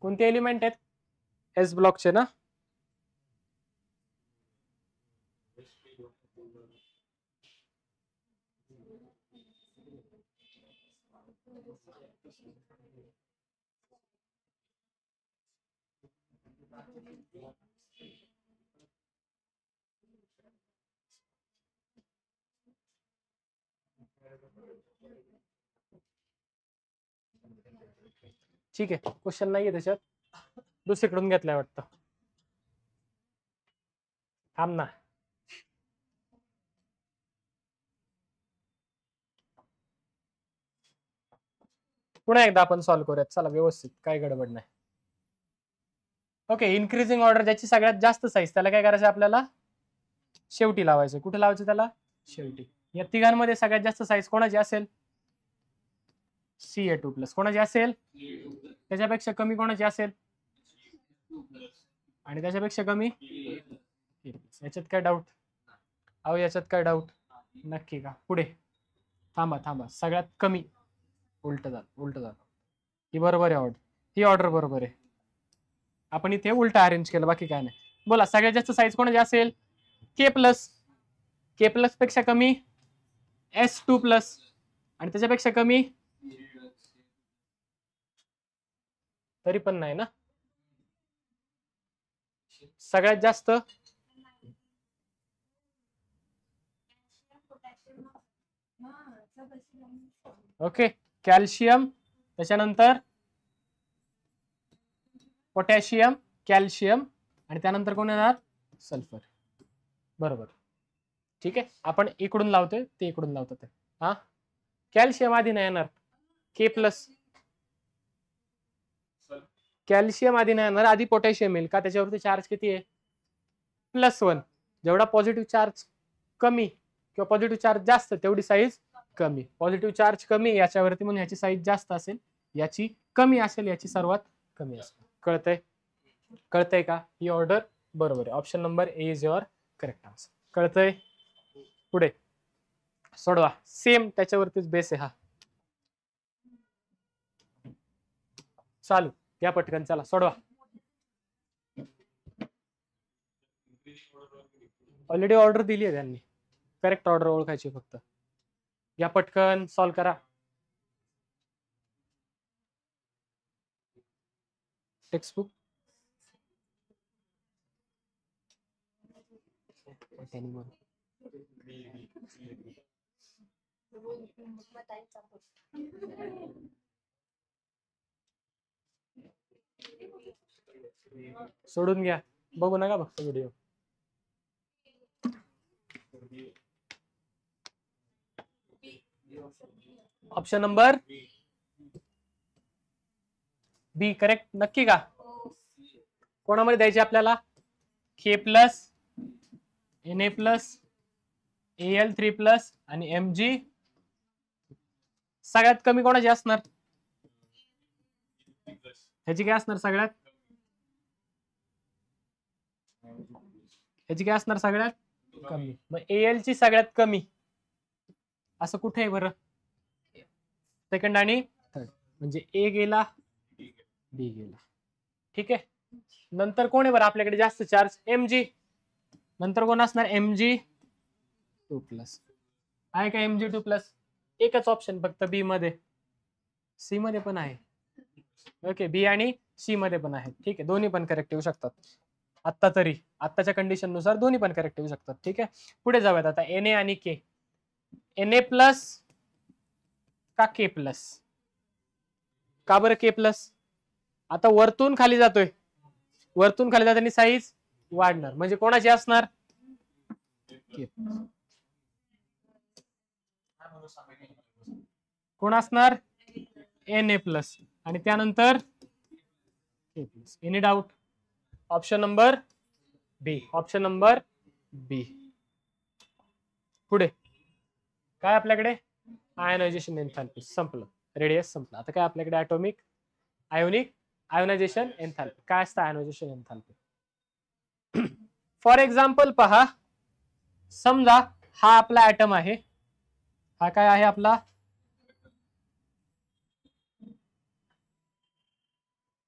कोणते एलिमेंट आहेत? एस ब्लॉकचे ना? ठीक आहे, क्वेश्चन नाहीये त्याच्यात, दुसरीकडून घेतलाय वाटतं. थांब ना. पुन्हा एकदा आपण सॉल्व्ह करूयात. चला व्यवस्थित, काय गडबड नाही. ओके, इन्क्रीजिंग ऑर्डर ज्याची सगळ्यात जास्त साईज त्याला काय करायचं? आपल्याला शेवटी लावायचं. कुठे लावायचं त्याला? शेवटी. या तिघांमध्ये सगळ्यात जास्त साईज कोणाची असेल? Ca2+. कोणाची असेल? त्याच्यापेक्षा कमी कोणाची असेल? आणि त्याच्यापेक्षा कमी? याच्यात काय डाऊट? अहो याच्यात काय डाऊट? नक्की का? पुढे थांबा. सगळ्यात कमी उलट झालं. ही बरोबर आहे ऑर्डर. ही ऑर्डर बरोबर आहे. आपण इथे उलट अरेंज केलं, बाकी काय नाही. बोला सगळ्यात जास्त साईज कोणाची असेल? K+. पेक्षा कमी S2+. आणि त्याच्यापेक्षा कमी तरी पण नाही ना. सगळ्यात जास्त ओके कॅल्शियम, त्याच्यानंतर पोटॅशियम, कॅल्शियम, आणि त्यानंतर कोण येणार? सल्फर. बरोबर. ठीक आहे, आपण इकडून लावतोय, ते इकडून लावतात. हा कॅल्शियम आधी नाही येणार. K+. कॅल्शियम आधी नाही येणार, आधी पोटॅशियम येईल का? त्याच्यावरती चार्ज किती आहे? +1. जेवढा पॉझिटिव्ह चार्ज कमी किंवा पॉझिटिव्ह चार्ज जास्त तेवढी साईज कमी. पॉझिटिव्ह चार्ज कमी याच्यावरती म्हणून याची साईज जास्त असेल, याची कमी असेल, याची सर्वात कमी असेल. कळतंय का? ही ऑर्डर बरोबर आहे. Option number A is your correct answer. कळतंय? पुढे सोडवा. सेम त्याच्यावरतीच बेस आहे हा. चालू या पटकन, चला सोडवा. ऑलरेडी ऑर्डर दिली आहे त्यांनी, करेक्ट ऑर्डर ओळखायची फक्त. या पटकन सॉल्व करा. टेक्स्टबुक सोडून घ्या, बघू नका फक्त व्हिडिओ. ऑप्शन नंबर बी करेक्ट. नक्की का? कोणामध्ये द्यायचे आपल्याला? K+, Na+, Al3+ आणि Mg. सगळ्यात कमी कोणाची असणार? ह्याची काय असणार सगळ्यात? ह्याची काय असणार सगळ्यात कमी? मग Al ची सगळ्यात कमी असं कुठे आहे बरं? सेकंड आणि थर्ड, म्हणजे A गेला, B गेला. ठीक आहे. नंतर कोण आहे बरं आपल्याकडे जास्त चार्ज? Mg. नंतर कोण असणार? Mg2+. आहे का Mg2+? एकच ऑप्शन फक्त बी मध्ये. सी मध्ये पण आहे. ओके, बी आणि सी मध्ये पण आहे. ठीक आहे, दोन्ही पण करेक्ट येऊ शकतात. आत्ता तरी आत्ताच्या कंडिशन नुसार दोन्ही पण करेक्ट येऊ शकतात. ठीक आहे, पुढे जाऊयात आता. Na आणि K. Na+ का K+? का बरं K+? आता वरतून खाली जातोय, वरतून खाली जाताना साईज वाढणार, म्हणजे कोणाची असणार? K+. कोण असणार? Na+. आणि त्यानंतर K+. Any doubt? Option number B. Option number B. पुढे काय आपल्याकडे? आयनायझेशन एन्थॅल्पी. संपलं. रेडियस संपलं. आता काय आपल्याकडे? Atomic ionic ionization enthalpy. काय असतं आयोनायझेशन एन्थॅल्पी? फॉर एक्झाम्पल पहा, समजा हा आपला ॲटम आहे. हा काय आहे आपला?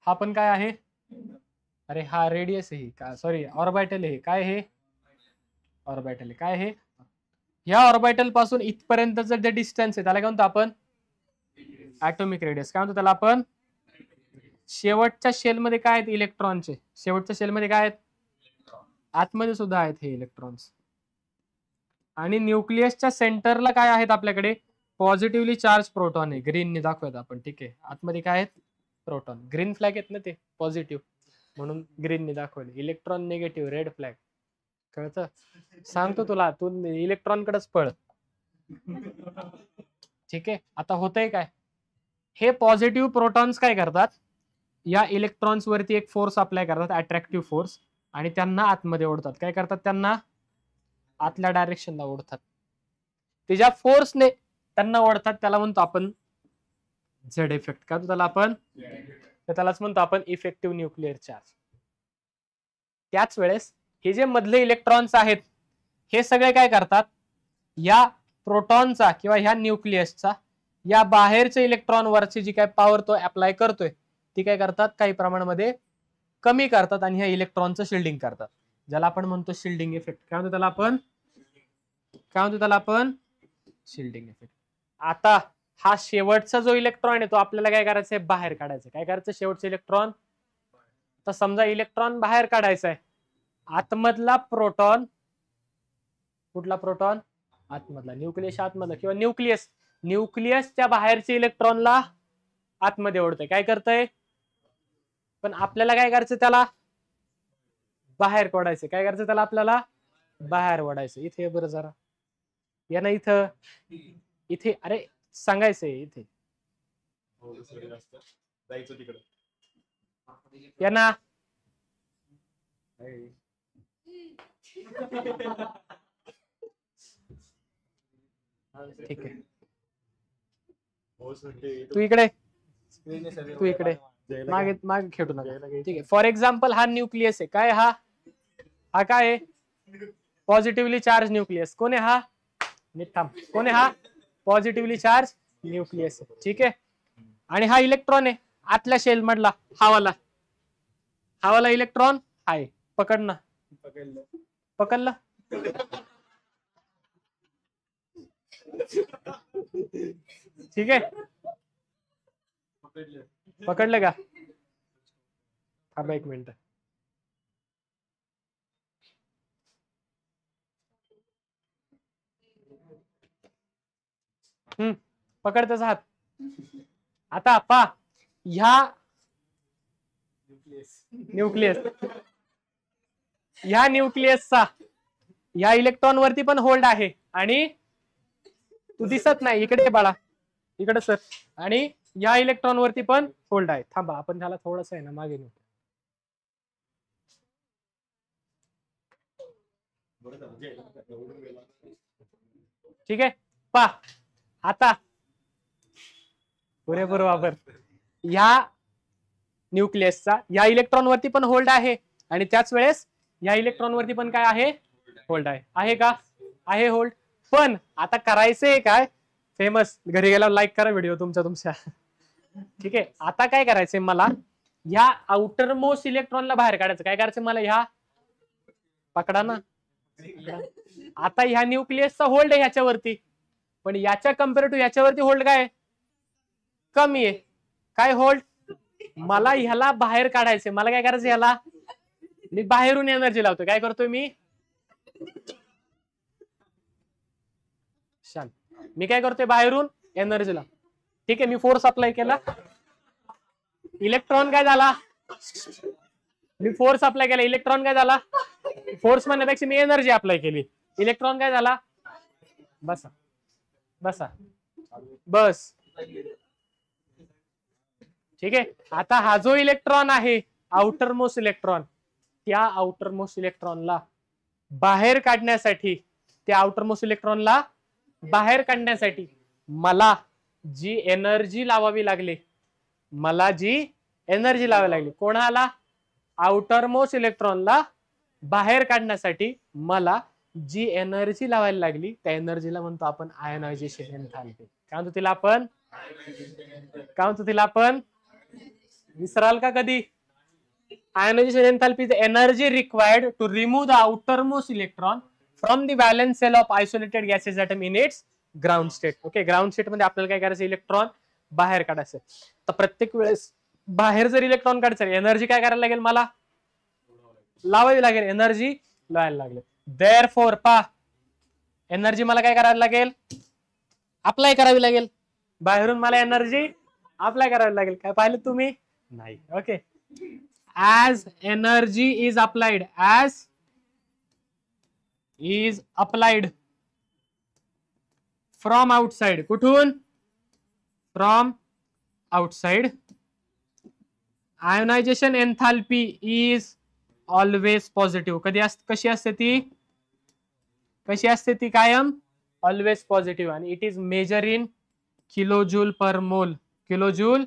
हा पण काय आहे? अरे हा रेडियस आहे का? सॉरी ऑर्बिटल आहे. काय हे? ऑर्बिटल आहे. काय हे? ह्या ऑर्बिटल पासून इथपर्यंतचं जे डिस्टन्स आहे त्याला काय म्हणतो आपण? Atomic radius. काय म्हणतो त्याला आपण? शेवटच्या शेलमध्ये काय आहेत? इलेक्ट्रॉनचे. शेवटच्या शेलमध्ये काय आहेत? आतमध्ये सुद्धा आहेत हे इलेक्ट्रॉन्स. आणि न्यूक्लियसच्या सेंटरला काय आहेत आपल्याकडे? पॉझिटिव्हली चार्ज प्रोटॉन आहे. ग्रीनने दाखवत आपण. ठीक आहे, आतमध्ये काय आहेत? प्रोटॉन. ग्रीन फ्लॅग आहेत ना ते पॉझिटिव्ह, म्हणून ग्रीनने दाखवले. Electron negative, red flag. कळतं? सांगतो तुला, तू इलेक्ट्रॉन कडेच पळ. ठीक आहे, आता होतंय काय? हे पॉझिटिव्ह प्रोटॉन्स काय करतात? या इलेक्ट्रॉन्स वरती एक फोर्स अप्लाय करतात, अट्रॅक्टिव्ह फोर्स, आणि त्यांना आतमध्ये ओढतात. काय करतात? त्यांना आतल्या डायरेक्शनला ओढतात. त्याच्या फोर्सने त्यांना ओढतात, त्याला म्हणतो आपण झेड इफेक्ट. का त्याला आपण त्यालाच म्हणतो आपण इफेक्टिव्ह न्यूक्लिअर चार्ज. त्याच वेळेस हे जे मधले इलेक्ट्रॉन्स आहेत हे सगळे काय करतात, या प्रोटॉनचा किंवा ह्या न्यूक्लियसचा या बाहेरच्या इलेक्ट्रॉन वरची जी काय पॉवर तो अप्लाय करतोय ती काय करतात, काही प्रमाणामध्ये कमी करतात आणि ह्या इलेक्ट्रॉनचं शिल्डिंग करतात, ज्याला आपण म्हणतो शिल्डिंग इफेक्ट. काय म्हणतो त्याला आपण शिल्डिंग इफेक्ट. आता हा शेवटचा जो इलेक्ट्रॉन आहे तो आपल्याला काय करायचं आहे, बाहेर काढायचं. काय करायचं, शेवटचा इलेक्ट्रॉन. तर समजा इलेक्ट्रॉन बाहेर काढायचा आहे, आतमधला प्रोटॉन, कुठला प्रोटॉन, आतमधला, न्यूक्लियस आतमधला किंवा न्यूक्लियसच्या बाहेरच्या इलेक्ट्रॉनला आतमध्ये ओढतंय. काय करतंय, पण आपल्याला काय करायचं, त्याला बाहेर काढायचं. काय करायचं, त्याला आपल्याला बाहेर ओढायचं. इथे बरं जरा या ना, इथे अरे सांगायचंय, इथे या ना. ठीक आहे, तू इकडे मागे खेळू नका. ठीक आहे, फॉर एक्झाम्पल हा न्यूक्लियस आहे. काय हा काय आहे, पॉझिटिव्हली चार्ज न्यूक्लियस. कोण आहे हा, कोण आहे हा, पॉझिटिव्हली चार्ज न्यूक्लियस. ठीक आहे, आणि हा इलेक्ट्रॉन आहे आतल्या शेल मधला, हावाला इलेक्ट्रॉन आहे. पकड ना, पकडलं. ठीक आहे, पकडलं का, थांबा एक मिनिट. पकड त्याचा हात. आता पा ह्या न्यूक्लियसचा ह्या इलेक्ट्रॉन वरती पण होल्ड आहे, आणि तू दिसत नाही, इकडे बाळा, इकडे सर, आणि या इलेक्ट्रॉन वरती पण होल्ड आहे. थांबा, आपण त्याला थोडस आहे ना मागे नेऊ. ठीक आहे, पा आता पुरेपूर वापर. या न्यूक्लियसचा या इलेक्ट्रॉन वरती पण होल्ड आहे, आणि त्याच वेळेस या इलेक्ट्रॉन वरती पण काय आहे, होल्ड आहे का, आहे होल्ड. पण आता करायचंय काय, फेमस, घरी गेल्यावर लाईक करा व्हिडिओ तुमच्या. ठीक आहे, आता काय करायचंय मला, ह्या आउटर मोस्ट इलेक्ट्रॉनला बाहेर काढायचं. काय करायचं मला, ह्या पकडा ना. आता ह्या न्यूक्लियसचा होल्ड आहे ह्याच्यावरती, पण याच्या कम्पेअर टू ह्याच्यावरती होल्ड काय कमी आहे. काय होल्ड, मला ह्याला बाहेर काढायचंय. मला काय करायचं, ह्याला मी बाहेरून एनर्जी लावतो. काय करतोय मी, शांत, मी काय करतोय, बाहेरून एनर्जी लाव. ठीक आहे, मी फोर्स अप्लाय केला, इलेक्ट्रॉन काय झाला, मी फोर्स अप्लाय केला, इलेक्ट्रॉन काय झाला, फोर्स म्हणण्यापेक्षा मी एनर्जी अप्लाय केली, इलेक्ट्रॉन काय झाला, बसा बस. ठीक आहे, आता हा जो इलेक्ट्रॉन आहे आउटर मोस्ट इलेक्ट्रॉन, त्या आउटर मोस्ट इलेक्ट्रॉनला बाहेर काढण्यासाठी, मला जी एनर्जी लावावी लागली, कोणाला, आउटर मोस्ट इलेक्ट्रॉनला बाहेर काढण्यासाठी मला जी एनर्जी लावायला लागली, त्या एनर्जीला म्हणतो आपण आयनायझेशन एन्थाल्पी. काय म्हणतो तिला आपण, विसराल का कधी, ionization enthalpy is energy required to remove the outer most electron from the valence shell of isolated gases atom in its ground state. Okay, ground state मध्ये आपल्याला काय करायचं, इलेक्ट्रॉन बाहेर काढायचं. तर प्रत्येक वेळेस बाहेर जर इलेक्ट्रॉन काढायचं, एनर्जी काय करायला लागेल, मला लावावी लागेल, एनर्जी लावायला लागेल. देअरफॉर पा एनर्जी मला काय करायला लागेल, अप्लाय करावी लागेल. बाहेरून मला एनर्जी अप्लाय करावी लागेल. काय पाहिलं तुम्ही, नाही. Okay, as energy is applied from outside, कुठून, from outside, ionization enthalpy is always positive. कशी असते ती कायम ऑलवेज पॉझिटिव्ह, आणि it is measure in kilojoule per mole. Kilojoule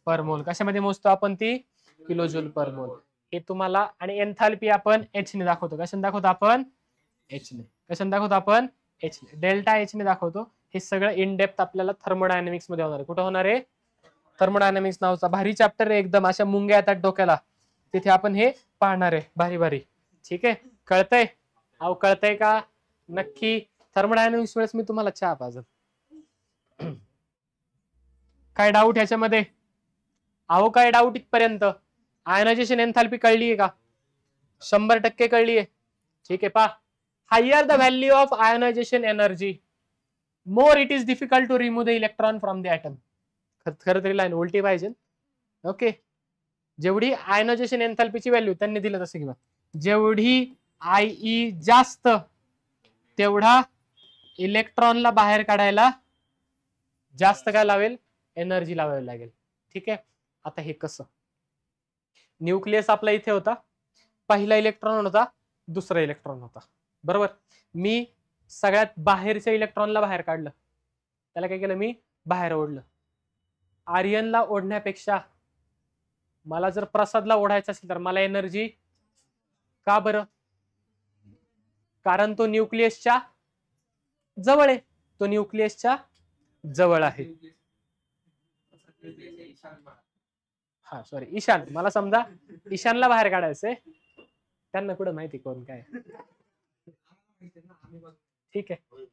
per मोल कशामध्ये मोजतो आपण? ती किलोजूल पर मोल. हे तुम्हाला, आणि एन्थाल्पी आपण एच ने दाखवतो. कशाने दाखवतो आपण? एच ने. कशाने दाखवतो आपण? एच ने. डेल्टा एच ने दाखवतो. हे सगळं इन डेप्थ आपल्याला थर्मोडायनामिक्स मध्ये होणार आहे. कुठं होणार आहे? थर्मोडायनामिक्स नावाचा भारी चॅप्टर आहे एकदम. अशा मुंग्या येतात डोक्याला, तिथे आपण हे पाहणार आहे भारी भारी. ठीक आहे, कळतंय? अहो कळतंय का? नक्की. थर्मोडायनामिक्स वेळेस मी तुम्हाला चहा पाजल. काय डाऊट ह्याच्यामध्ये? अहो काय डाऊट इथपर्यंत? आयनायझेशन एन्थाल्पी कळलीये का? 100% कळलीये. ठीक आहे, पहा. Higher the value of ionization energy, more it is difficult to remove the electron from the atom. खरं तरी लाईन उलटी पाहिजे. ओके, जेवढी आयनायझेशन एन्थाल्पीची व्हॅल्यू त्यांनी दिलं तसं किंवा जेवढी आयई जास्त, तेवढा इलेक्ट्रॉनला बाहेर काढायला जास्त काय लावेल? एनर्जी लावावी लागेल. ठीक आहे, आता हे कसं? न्यूक्लियस आपला इथे होता, पहिला इलेक्ट्रॉन होता, दुसरा इलेक्ट्रॉन होता, बरोबर. मी सगळ्यात बाहेरच्या इलेक्ट्रॉनला बाहेर काढलं, त्याला काय केलं? मी बाहेर ओढलं. आर्यनला ओढण्यापेक्षा मला जर प्रसादला ओढायचं असेल तर मला एनर्जी का बरं? कारण तो न्यूक्लियसच्या जवळ आहे. तो न्यूक्लियसच्या जवळ आहे. हा सॉरी, ईशान. मला समजा ईशानला बाहेर काढायचंय, त्यांना कुठं माहिती कोण काय. ठीक आहे.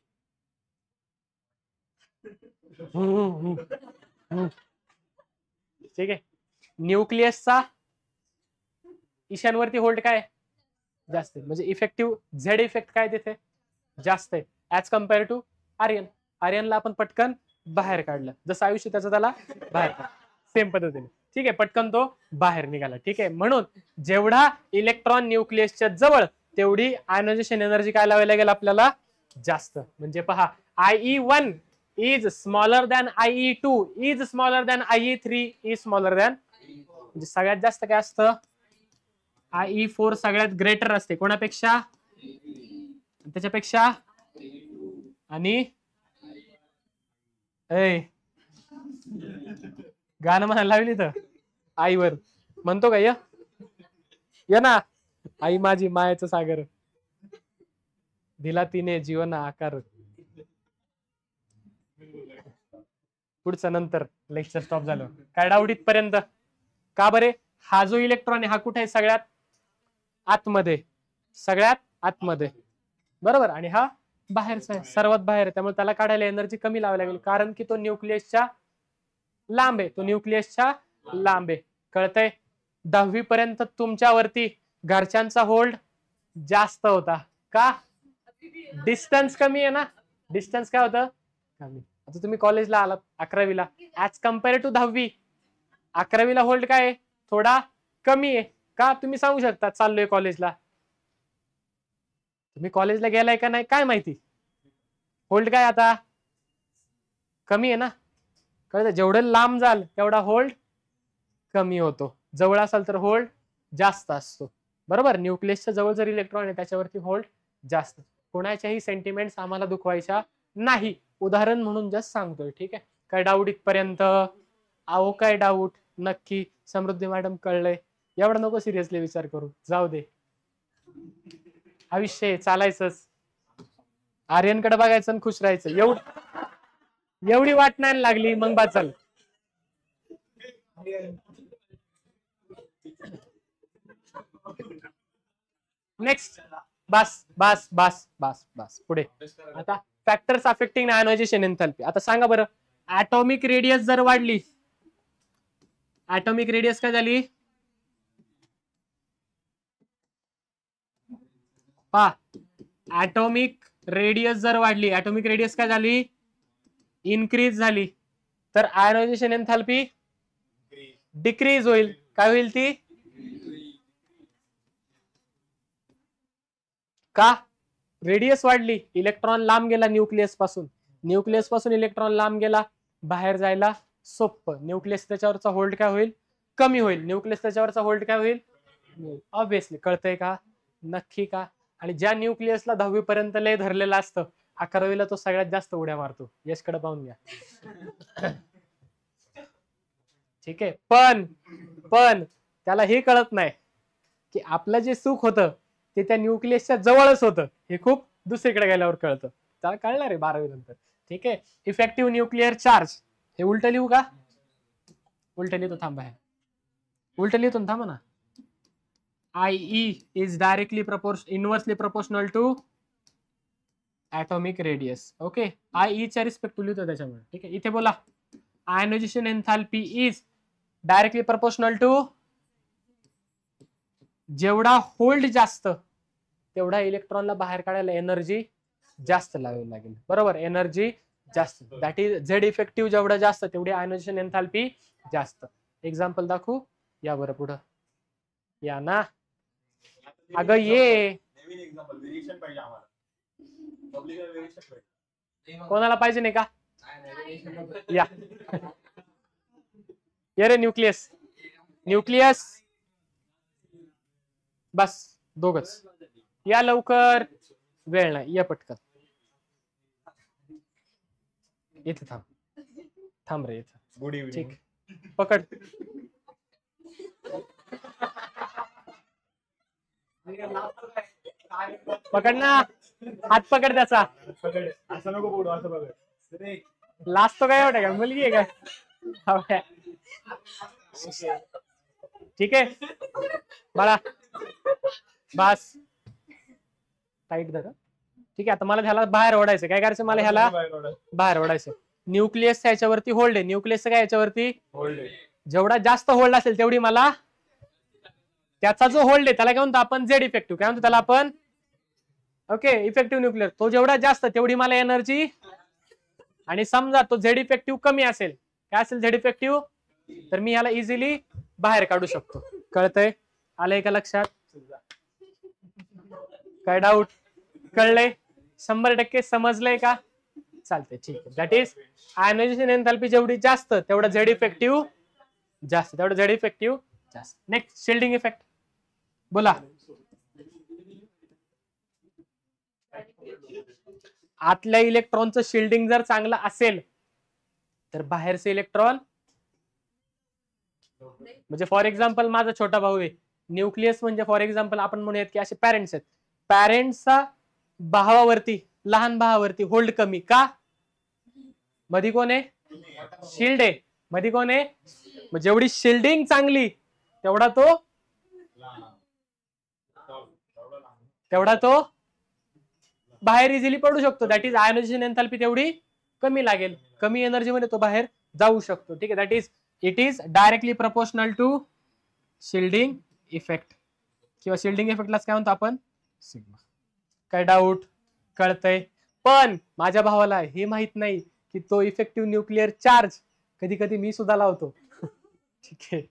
ठीक आहे, न्यूक्लियसचा ईशानवरती होल्ड काय जास्त आहे, म्हणजे इफेक्टिव्ह झेड इफेक्ट काय तिथे जास्त आहे ऍज कम्पेअर टू आर्यन. आर्यनला आपण पटकन बाहेर काढलं, जसं आयुष्य त्याचं त्याला बाहेर काढलं, सेम पद्धतीने. ठीक आहे, पटकन तो बाहेर निघाला. ठीक आहे, म्हणून जेवढा इलेक्ट्रॉन न्यूक्लियसच्या जवळ, तेवढी आयनायझेशन एनर्जी काय लावायला लागेल आपल्याला? जास्त. म्हणजे पहा, IE1 is smaller than IE2 is smaller than IE3 is smaller than, म्हणजे सगळ्यात जास्त काय असतं? IE4 सगळ्यात ग्रेटर असते. कोणापेक्षा? त्याच्यापेक्षा. आणि गाणं म्हणायला लावली तर आईवर म्हणतो का? या ना, आई माझी मायेचं सागर, दिला तिने जीवन आकार. पुढचं नंतर लेक्चर स्टॉप झालं. काय डाऊट इथपर्यंत? का बरे? हा जो इलेक्ट्रॉन आहे हा कुठे आहे? सगळ्यात आतमध्ये. सगळ्यात आतमध्ये, बरोबर. आणि हा बाहेरचा आहे, सर्वात बाहेर आहे. त्यामुळे त्याला काढायला एनर्जी कमी लावावी लागेल, कारण की तो न्यूक्लियसच्या लांब आहे. तो न्यूक्लियसच्या लांब आहे. कळतंय? 10वी पर्यंत तुमच्यावरती घरच्यांचा होल्ड जास्त होता. का? डिस्टन्स कमी आहे ना. डिस्टन्स काय होतं? कमी. आता तुम्ही कॉलेजला आलात 11वीला, ऍज कम्पेअर टू 10वी, 11वीला होल्ड काय आहे? थोडा कमी आहे. का? तुम्ही सांगू शकता चाललोय कॉलेजला. तुम्ही कॉलेजला गेलाय का नाही काय माहिती, होल्ड काय आता? कमी आहे ना. कळतं? जेवढं लांब जाल तेवढा होल्ड कमी होतो, जवळ असाल तर होल्ड जास्त असतो, बरोबर. न्यूक्लियसच्या जवळ जर इलेक्ट्रॉन आहे त्याच्यावरती होल्ड जास्त. कोणाच्याही सेंटिमेंट्स आम्हाला दुखवायच्या नाही, उदाहरण म्हणून जस्ट सांगतोय. ठीक आहे, काय डाऊट इथपर्यंत? अहो काय डाऊट? नक्की. समृद्धी मॅडम कळलंय, एवढं नको सिरियसली विचार करू, जाऊ दे. आयुष्य चालायचंच, आर्यनकडे बघायचं आणि खुश राहायचं. एवढी वाट नाही लागली मग बाचल. नेक्स्ट. बस बस बस बस बस, पुढे. आता फॅक्टर्स अफेक्टिंग आयनायझेशन एन्थाल्पी. आता सांगा बरं, ऍटॉमिक रेडियस जर वाढली, ऍटॉमिक रेडियस काय झाली? पहा, ऍटॉमिक रेडियस जर वाढली, ऍटॉमिक रेडियस काय झाली? इन्क्रीज झाली. तर आयनायझेशन एन्थाल्पी डिक्रीज होईल. काय होईल ती? का? रेडियस वाढली, इलेक्ट्रॉन लांब गेला न्यूक्लियस पासून. न्यूक्लियस पासून इलेक्ट्रॉन लांब गेला, बाहेर जायला सोपं. न्यूक्लियस त्याच्यावरचा होल्ड काय होईल? कमी होईल. न्यूक्लियस त्याच्यावरचा होल्ड काय होईल? ऑब्विसली. कळतंय का? नक्की का? आणि ज्या न्यूक्लियसला 10वी पर्यंत लय धरलेलं असतं, 11वीला तो सगळ्यात जास्त उड्या मारतो, यशकडे पाहून घ्या. ठीक आहे. पण त्याला हे कळत नाही की आपलं जे सुख होतं ते त्या न्यूक्लियसच्या जवळच होतं, हे खूप दुसरीकडे गेल्यावर कळतं. त्याला कळणार आहे 12वी नंतर. ठीक आहे. इफेक्टिव्ह न्यूक्लिअर चार्ज हे उलट लिहू का? उलट लिहितो, थांबा. उलट लिहितो ना, थांबा ना. IE is directly inversely proportional to atomic radius. Okay. IE च्या रिस्पेक्ट लिहितो त्याच्यामुळे. ठीक आहे. इथे बोला ionization enthalpy is directly proportional to, जेवढा होल्ड जास्त तेवढा इलेक्ट्रॉनला बाहेर काढायला एनर्जी जास्त लावावी लागेल. बरोबर, एनर्जी जास्त. दॅट इज झेड इफेक्टिव्ह जेवढा जास्त तेवढी आयनायझेशन एन्थॅल्पी जास्त. एक्झाम्पल दाखवू या बरं पुढं या ना. अगं ये कोणाला पाहिजे नाही का? या ये रे न्यूक्लियस. न्यूक्लियस बस दोघच या लवकर, वेळ नाही, या पटकन. इथे थांब रे इथं. Good evening. ठीक, पकड. पकड ना, हात पकड त्याचा. असं नको बोलू, असं बघ. लाजतो काय एवढं? काय मुलगी आहे काय? ठीक आहे बाळा, बस टाईट धर. ठीक आहे. आता मला ह्याला बाहेर ओढायचं. काय करायचं? मला ह्याला बाहेर ओढायचं. न्यूक्लियस याच्यावरती होल्ड आहे. न्यूक्लियस काय याच्यावरती होल्ड आहे. जेवढा जास्त होल्ड असेल तेवढी मला, त्याचा जो होल्ड आहे त्याला काय म्हणतो आपण? Z effective. काय म्हणतो त्याला आपण? Okay, effective nuclear. तो जेवढा जास्त तेवढी मला एनर्जी. आणि समजा तो झेड इफेक्टिव्ह कमी असेल, काय असेल झेड इफेक्टिव्ह, तर मी ह्याला इझिली बाहेर काढू शकतो. कळतंय? आलंय का लक्षात? काय डाऊट? कळलंय? 100% समजलंय का? चालतंय. ठीक आहे. दॅट इज आयनायझेशन एन्थॅल्पी जेवढी जास्त तेवढा झेड इफेक्टिव्ह जास्त, तेवढा झेड इफेक्टिव्ह जास्त. नेक्स्ट, शिल्डिंग इफेक्ट बोला. आतल्या इलेक्ट्रॉनचं शिल्डिंग जर चांगलं असेल तर बाहेरचे इलेक्ट्रॉन, म्हणजे फॉर एक्झाम्पल माझा छोटा भाऊ आहे, न्यूक्लियस म्हणजे फॉर एक्झाम्पल आपण म्हणूयात की असे पॅरेंट्स आहेत. पॅरेंट्सचा भावावरती, लहान भावावरती होल्ड कमी का? मध्ये कोण आहे? शिल्ड आहे. मध्ये कोण आहे? जेवढी शिल्डिंग चांगली तेवढा तो बाहेर इझिली पडू शकतो. दॅट इज आयनायझेशन एन्थॅल्पी तेवढी कमी लागेल, कमी एनर्जी मध्ये तो बाहेर जाऊ शकतो. ठीक आहे. That is it is directly proportional to shielding effect, किंवा शिल्डिंग इफेक्टलाच काय म्हणतो आपण? सिग्मा. काय डाऊट? कळतंय? पण माझ्या भावाला हे माहित नाही की तो इफेक्टिव्ह न्यूक्लिअर चार्ज कधी कधी मी सुद्धा लावतो. ठीक आहे.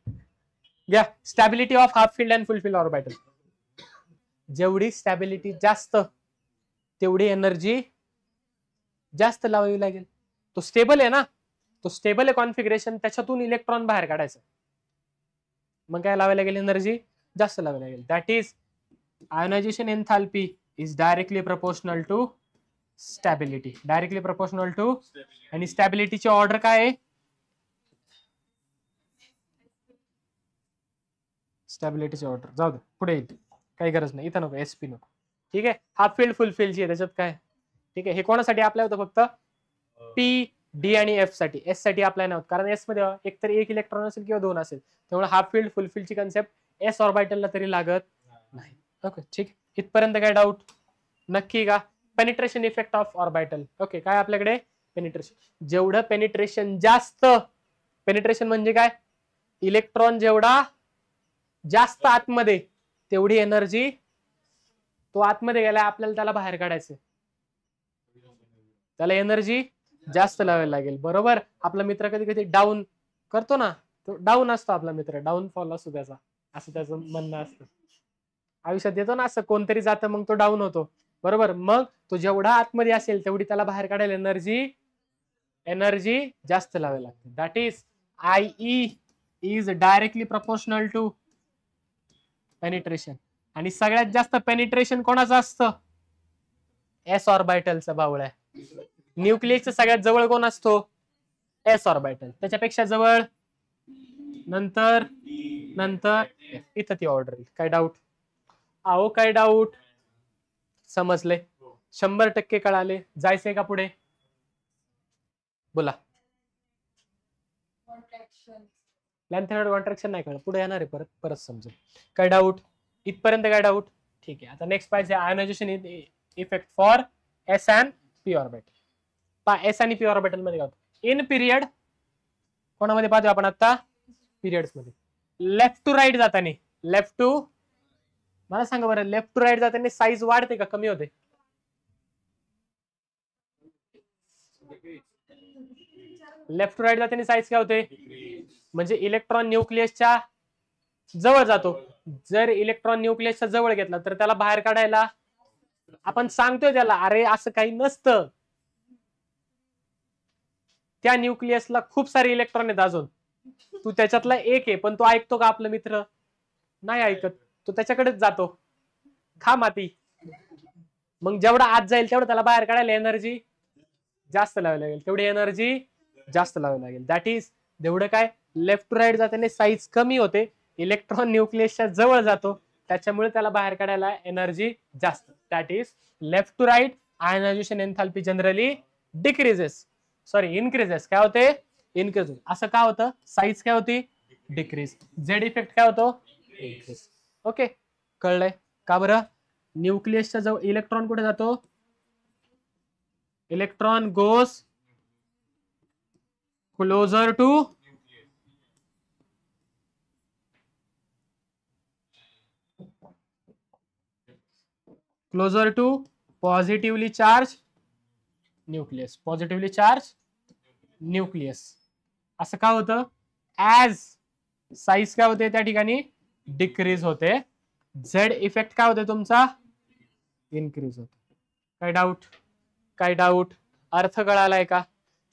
घ्या stability of half field and full filled orbital. जेवढी स्टॅबिलिटी जास्त तेवढी एनर्जी जास्त लावावी लागेल. तो स्टेबल आहे ना, तो स्टेबल आहे कॉन्फिगरेशन, त्याच्यातून इलेक्ट्रॉन बाहेर काढायचं, मग काय लावायला लागेल? एनर्जी जास्त लावायला लागेल. That is ionization enthalpy is directly proportional to stability. Directly proportional to, आणि स्टॅबिलिटीची ऑर्डर काय आहे? स्टॅबिलिटीची ऑर्डर जाऊ दे, पुढे येईल, काही गरज नाही, इथं नको, एसपी नको. ठीक आहे. हाफ फील्ड फुल फील्डची आहे, त्याच्यात काय? ठीक आहे. हे कोणासाठी अप्लाय होतं? फक्त पी, डी आणि एफ साठी. एस साठी अप्लाय नाही होत, कारण एस मध्ये एकतर एक इलेक्ट्रॉन असेल किंवा दोन असेल, त्यामुळे हाफ फील्ड फुल फील्डची कन्सेप्ट एस ऑर्बिटलला तरी लागत नाही. ओके, ठीक आहे. इथपर्यंत काय डाऊट? नक्की का? Penetration effect of orbital. Okay, काय आपल्याकडे? पेनिट्रेशन. जेवढं पेनिट्रेशन जास्त, पेनिट्रेशन म्हणजे काय? इलेक्ट्रॉन जेवढा जास्त आतमध्ये तेवढी एनर्जी, तो आतमध्ये गेला, आपल्याला त्याला बाहेर काढायचं, त्याला एनर्जी जास्त लावायला लागेल. बरोबर. आपला मित्र कधी कधी डाऊन करतो ना, तो डाऊन असतो आपला मित्र, डाऊन फॉल असतो त्याचा, असं त्याचं म्हणणं असतं. आयुष्यात येतो ना असं, कोणतरी जातं मग तो डाऊन होतो. बरोबर. मग तो जेवढा आतमध्ये असेल तेवढी त्याला बाहेर काढायला एनर्जी जास्त लावावी लागते. That is IE is directly proportional to penetration. आणि सगळ्यात जास्त पेनिट्रेशन कोणाचं असतं? एस ऑर्बिटलचा बावळ आहे. न्यूक्लियसच्या सगळ्यात जवळ कोण असतो? S orbital. त्याच्यापेक्षा जवळ, नंतर नंतर इथं ती ऑर्डर येईल. काय डाऊट? अहो काय डाऊट? समजले? 100% कळाले. जायचंय का पुढे? बोला. लेंथ कॉन्ट्रॅक्शन नाही कळलं, पुढे येणार आहे परत परत समजेल. काय डाऊट? इथपर्यंत काय डाऊट? ठीक आहे. आता नेक्स्ट पाहिजे ionization effect for S and P orbital. पा एस आणि पी ऑर्बिटल मध्ये काय होतं? इन पिरियड कोणामध्ये पाहतो आपण आता? पिरियड्स मध्ये. लेफ्ट टू राईट जाताना, लेफ्ट टू, मला सांगा बरं, लेफ्ट टू राईट जाताना साईज वाढते का कमी होते? लेफ्ट टू राईट जाताना साईज काय होते? म्हणजे इलेक्ट्रॉन न्यूक्लियसच्या जवळ जातो. जर इलेक्ट्रॉन न्यूक्लियसच्या जवळ घेतला तर त्याला बाहेर काढायला आपण सांगतोय त्याला, अरे असं काही नसतं, त्या न्यूक्लियसला खूप सारे इलेक्ट्रॉन आहेत अजून, तू त्याच्यातला एक आहे. पण तो ऐकतो का आपला मित्र? नाही ऐकत. तो त्याच्याकडेच जातो, खा माती. मग जेवढा आत जाईल तेवढं त्याला बाहेर काढायला एनर्जी जास्त लावावी लागेल, तेवढी एनर्जी जास्त लावावी लागेल. दॅट इज तेवढं काय, लेफ्ट टू राईट जाताना साईज कमी होते, इलेक्ट्रॉन न्यूक्लियसच्या जवळ जातो, त्याच्यामुळे त्याला बाहेर काढायला एनर्जी जास्त. That is left to right ionization enthalpy generally decreases, sorry increases. काय होते? इनक्रीज. असं का होतं? साईज काय होती? डिक्रीज. झेड इफेक्ट काय होतो? इनक्रीज. ओके, कळलंय का बरं? न्यूक्लियसच्या जवळ इलेक्ट्रॉन कुठे जातो? Electron goes closer to positively charge nucleus. Positively charge nucleus. असं का होतं? ऍज साईज काय होते त्या ठिकाणी? डिक्रीज होते. झेड इफेक्ट काय होते तुमचा? इनक्रीज होतो. काय डाऊट? काय डाऊट? अर्थ कळालाय का?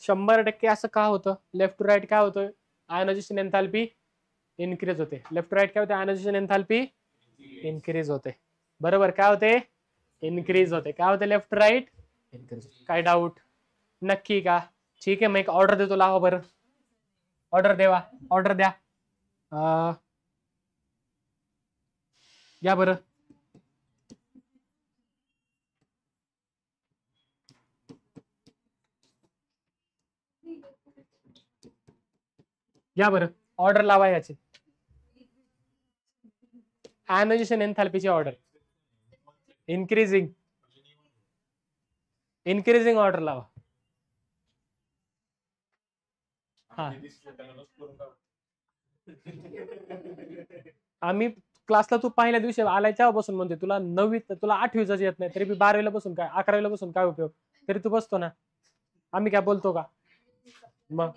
100% असं का होतं? लेफ्ट टू राईट काय होतं? आयनायझेशन एन्थाल्पी इनक्रीज होते. लेफ्ट टू राईट काय होते? आयनायझेशन एन्थाल्पी इनक्रीज होते. बरोबर, काय होते? इनक्रीज होते. काय होते? Left to right increase. काय डाऊट? नक्की का? ठीक आहे, मग एक ऑर्डर देतो, लावा बरं. ऑर्डर देवा, ऑर्डर द्या. या बरं. या बरं, ऑर्डर लावा याची. Ionization एन्थाल्पीची order increasing, increasing order लावा. हा, आम्ही क्लासला तू पहिल्या दिवशी आलाय तेव्हापासून म्हणते तुला 9वी, तुला 8वीच येत नाही, तरी 12वीला बसून काय, 11वीला बसून काय उपयोग? तरी तू बसतो ना. आम्ही काय बोलतो का? मग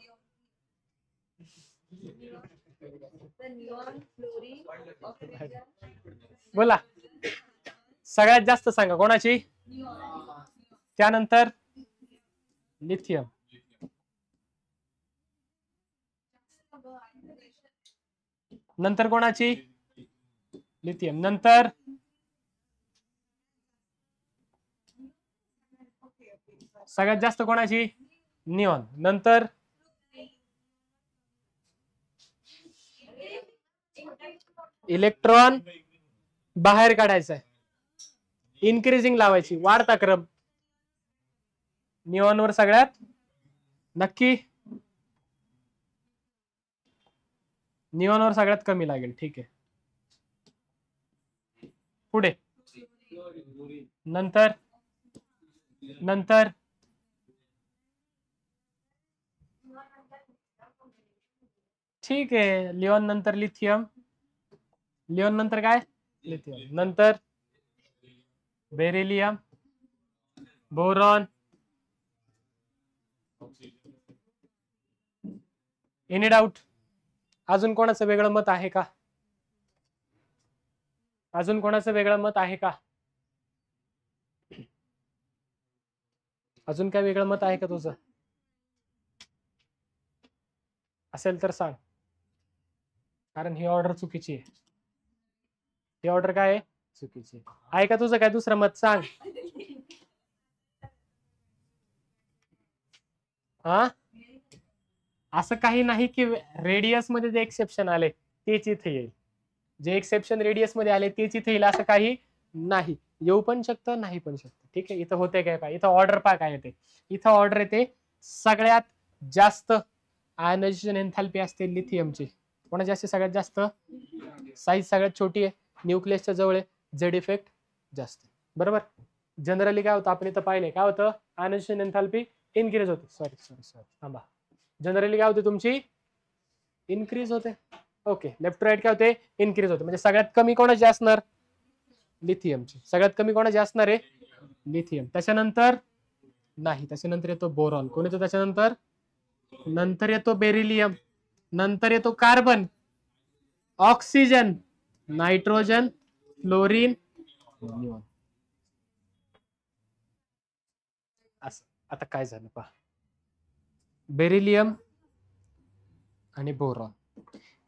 बोला, सगळ्यात जास्त सांगा कोणाची? त्यानंतर लिथियम, नंतर कोणाची? लिथियम. नंतर सगळ्यात जास्त कोणाची? निऑन. नंतर इलेक्ट्रॉन बाहेर काढायचा आहे, इनक्रीजिंग लावायची, वाढता क्रम. निऑनवर सगळ्यात नक्की, निऑनवर सगळ्यात कमी लागेल. ठीक आहे, पुढे. नंतर नंतर ठीक आहे, लिऑन नंतर लिथियम, लिऑन नंतर काय? लिथियम. नंतर बेरिलियम, बोरॉन. Any doubt? अजून कोणाचं वेगळं मत आहे का? अजून कोणाचं वेगळं मत आहे का? अजून काय वेगळं मत आहे का तुझं? असेल तर सांग, कारण ही ऑर्डर चुकीची आहे. ही ऑर्डर काय आहे? चुकीची आहे का तुझं? काय दुसरं मत सांग. हा, असं काही नाही की रेडियस मध्ये जे एक्सेप्शन आले तेच इथे येईल. जे एक्सेप्शन रेडियस मध्ये आले तेच इथे येईल असं काही नाही. येऊ पण शकतं, नाही पण शकतं. ठीक आहे, इथं होते काय? इथं ऑर्डर पहा काय येते. इथं ऑर्डर येते सगळ्यात जास्त आयनायझेशन एन्थॅल्पी असते लिथियमची. कोणाची असते सगळ्यात जास्त? साईज सगळ्यात छोटी आहे, न्यूक्लियसच्या जवळ आहे, झेड इफेक्ट जास्त. बरोबर. जनरली काय होतं आपण इथं पाहिले, काय होतं? आयनायझेशन एन्थॅल्पी इनक्रीज होते. सॉरी थांबा. जनरली काय होते तुमची? इनक्रीज होते. ओके, लेफ्ट राईट काय होते? इनक्रीज होते. म्हणजे सगळ्यात कमी कोणाची असणार? लिथियमची. सगळ्यात कमी कोणाची असणार आहे? लिथियम. त्याच्यानंतर नाही, त्याच्यानंतर येतो बोरॉन. कोण येतो त्याच्यानंतर? नंतर येतो बेरिलियम, नंतर येतो carbon, oxygen, nitrogen, fluorine, neon. असं. आता काय झालं पहा, बेरिलियम आणि बोरॉन.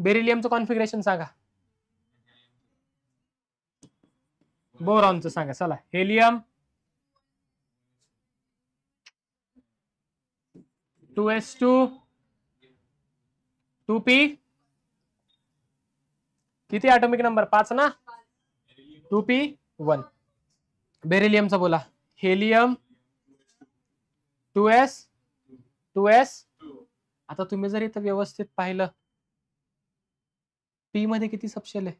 बेरिलियमचं कॉन्फिगरेशन सांगा, बोरॉनचं सांगा. चला, हेलियम 2s2 2p, किती ॲटॉमिक नंबर? 5 ना. 2p1. बेरिलियमचा बोला. Helium 2s. आता तुम्ही जर इथं व्यवस्थित पाहिलं, पी मध्ये किती सबशेल आहे?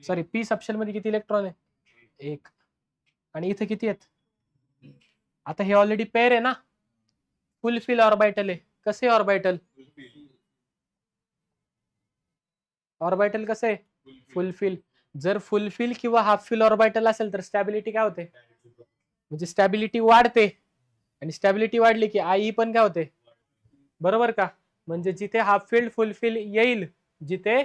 सॉरी, पी सबशेल मध्ये किती इलेक्ट्रॉन आहे? 1. आणि इथे किती आहेत? आता हे ऑलरेडी पेअर आहे ना, फुलफिल ऑर्बिटल आहे. कसे ऑर्बिटल? ऑर्बिटल कसे? फुलफिल. जर फुलफिल किंवा हाफ फिल ऑर्बिटल असेल तर स्टॅबिलिटी काय होते? म्हणजे स्टॅबिलिटी वाढते, आणि स्टॅबिलिटी वाढली की आई पण काय होते? बरोबर का? म्हणजे जिथे हाफ फिल्ड फुलफिल येईल, जिथे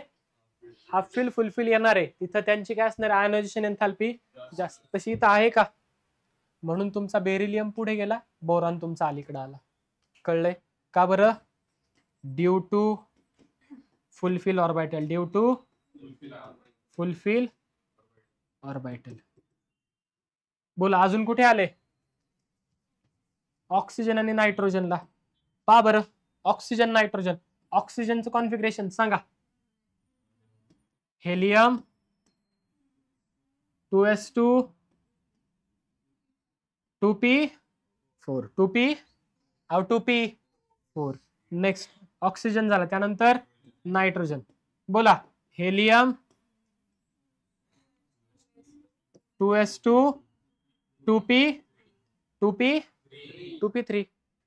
हाफ फिल फुलफिल येणार आहे, तिथं त्यांची काय असणार? आयनायझेशन एन्थॅल्पी जास्त. तशी इथं आहे का? म्हणून तुमचा बेरिलियम पुढे गेला, बोरॉन तुमचा अलीकडे आला. कळलंय का बरं? Due to fulfill orbital. Due to fulfill orbital. बोला, अजून कुठे आले? ऑक्सिजन आणि नायट्रोजनला. पहा बरं, ऑक्सिजन नायट्रोजन. ऑक्सिजनचं कॉन्फिगरेशन सांगा. Helium 2s2 2p4. 2p और 2p4. नेक्स्ट ऑक्सिजन झाला, त्यानंतर नायट्रोजन. बोला, हेलियम 2s2 2p3.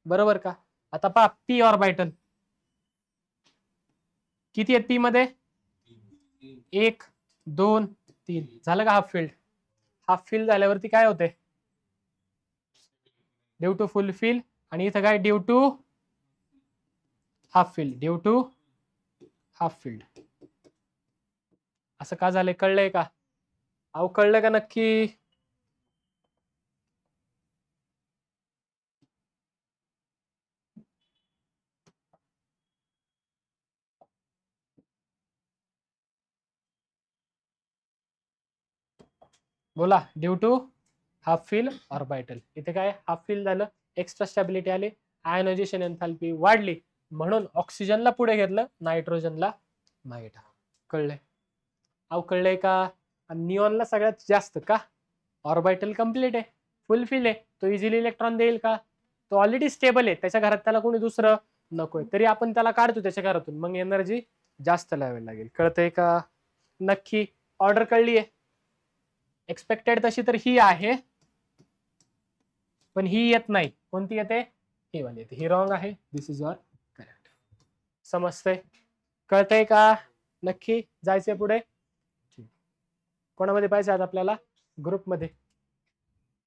बरोबर का? आता पहा, पी ऑर्बिटल किती आहेत पी मध्ये? 1 2 3. झालं का हाफ फिल्ड? हाफ फिल झाल्यावरती काय होते? Due to fulfill. आणि इथं काय? Due to half filled. Due to half filled. असं का झालंय? कळलंय का? अहो कळलं का नक्की? बोला, due to half fill orbital. इथे काय? हाफ फिल झालं, एक्स्ट्रा स्टॅबिलिटी आली, आयनायझेशन एन्थॅल्पी वाढली, म्हणून ऑक्सिजनला पुढे घेतलं, नायट्रोजनला मागे टाकलं. कळलंय? अहो कळलंय का? निऑनला सगळ्यात जास्त का? ऑर्बिटल कंप्लीट आहे, फुलफिल आहे, तो इझिली इलेक्ट्रॉन देईल का? तो ऑलरेडी स्टेबल आहे, त्याच्या घरात त्याला कोणी दुसरं नकोय, तरी आपण त्याला काढतो त्याच्या घरातून, मग एनर्जी जास्त लावावी लागेल. कळतंय का? नक्की ऑर्डर कळली आहे? एक्सपेक्टेड तशी तर ही आहे, पण ही येत नाही. कोणती येते? ही वाली येते. ही रॉंग आहे. दिस इज युअर करेक्ट. समजतंय? कळतंय का? नक्की जायचंय पुढे? कोणामध्ये पाहिजे आज आपल्याला? ग्रुपमध्ये.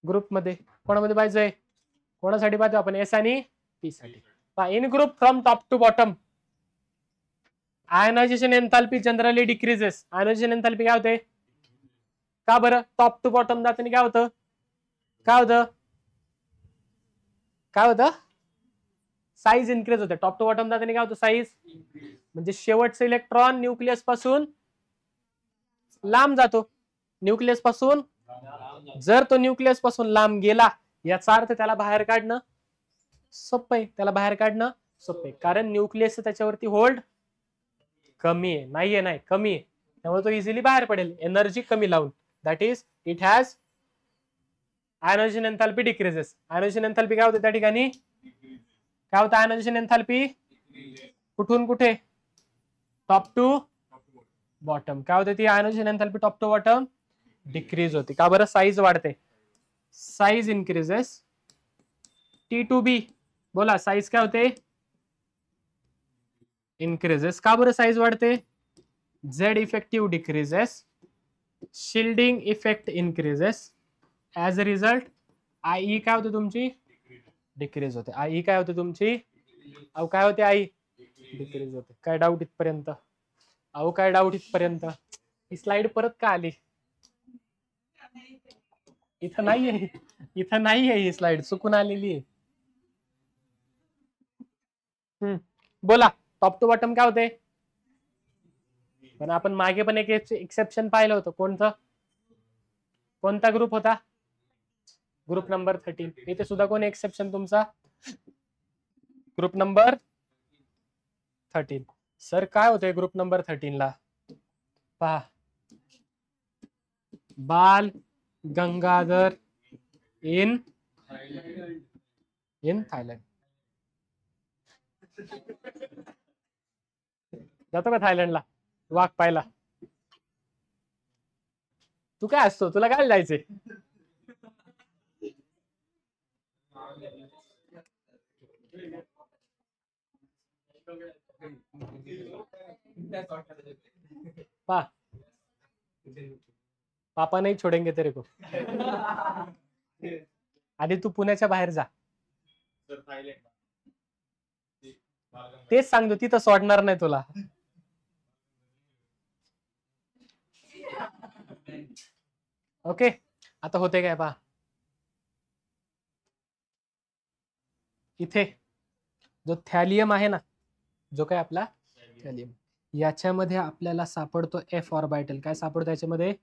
ग्रुपमध्ये कोणामध्ये पाहिजे? कोणासाठी पाहतो आपण? एस आणि पी साठी. In group from top to bottom ionization enthalpy generally decreases. Ionization enthalpy काय होते? का बरं? टॉप टू बॉटम जाताना काय होतं? काय होतं? काय होतं? साईज इन्क्रीज होते. टॉप टू बॉटम जाताना काय होतं? साईज. म्हणजे शेवटचा इलेक्ट्रॉन न्यूक्लियस पासून लांब जातो. न्यूक्लियस पासून, जर तो न्यूक्लियस पासून लांब गेला, याचा अर्थ त्याला बाहेर काढणं सोपं आहे, त्याला बाहेर काढणं सोपं आहे, कारण न्यूक्लियस त्याच्यावरती होल्ड कमी आहे, नाहीये नाही कमी आहे, त्यामुळे तो इझिली बाहेर पडेल एनर्जी कमी लावून. That is it has ionization enthalpy decreases. Ionization enthalpy काय होते त्या ठिकाणी, काय होतं आयनायझेशन एन्थॅल्पी, कुठून कुठे, टॉप टू बॉटम. काय होते ती ionization enthalpy top to bottom decrease होते. का बरं, साईज वाढते, size increases. T to B, बोला साईज काय होते, इन्क्रीजेस. का बरं साईज वाढते, Z effective decreases, shielding effect increases. As a result I काय होते तुमची, डिक्रीज होते. आई काय होते तुमची, अहो काय होते आई, डिक्रीज होते. काय डाऊट इथपर्यंत, अहो काय डाऊट इथपर्यंत. ही स्लाइड परत का आली, इथं नाहीये, इथं नाहीये ही स्लाइड, चुकून आलेली आहे. बोला टॉप टू बॉटम काय होते. पण आपण मागे पण एक एक्सेप्शन पाहिलं होतं, कोणतं, कोणता ग्रुप होता, ग्रुप नंबर 13. इथे सुद्धा कोण एक्सेप्शन तुमचा, ग्रुप नंबर 13. सर काय होते ग्रुप नंबर 13 ला, पहा, बाल गंगाधर इन थायलंड. जातो का थायलंडला वाघ पाहिला, तू काय असतो, तुला काय जायचंय. पा पापा नाही छोडेंगे तेरे को. आधी तू पुण्याच्या बाहेर जा, तेच सांगतो, तिथं सोडणार नाही तुला. ओके, आता होते काय पहा, इथे जो थॅलियम आहे ना, जो काय आपला थॅलियम, याच्यामध्ये आपल्याला सापडतो एफ ऑर्बिटल. काय सापडतो याच्यामध्ये,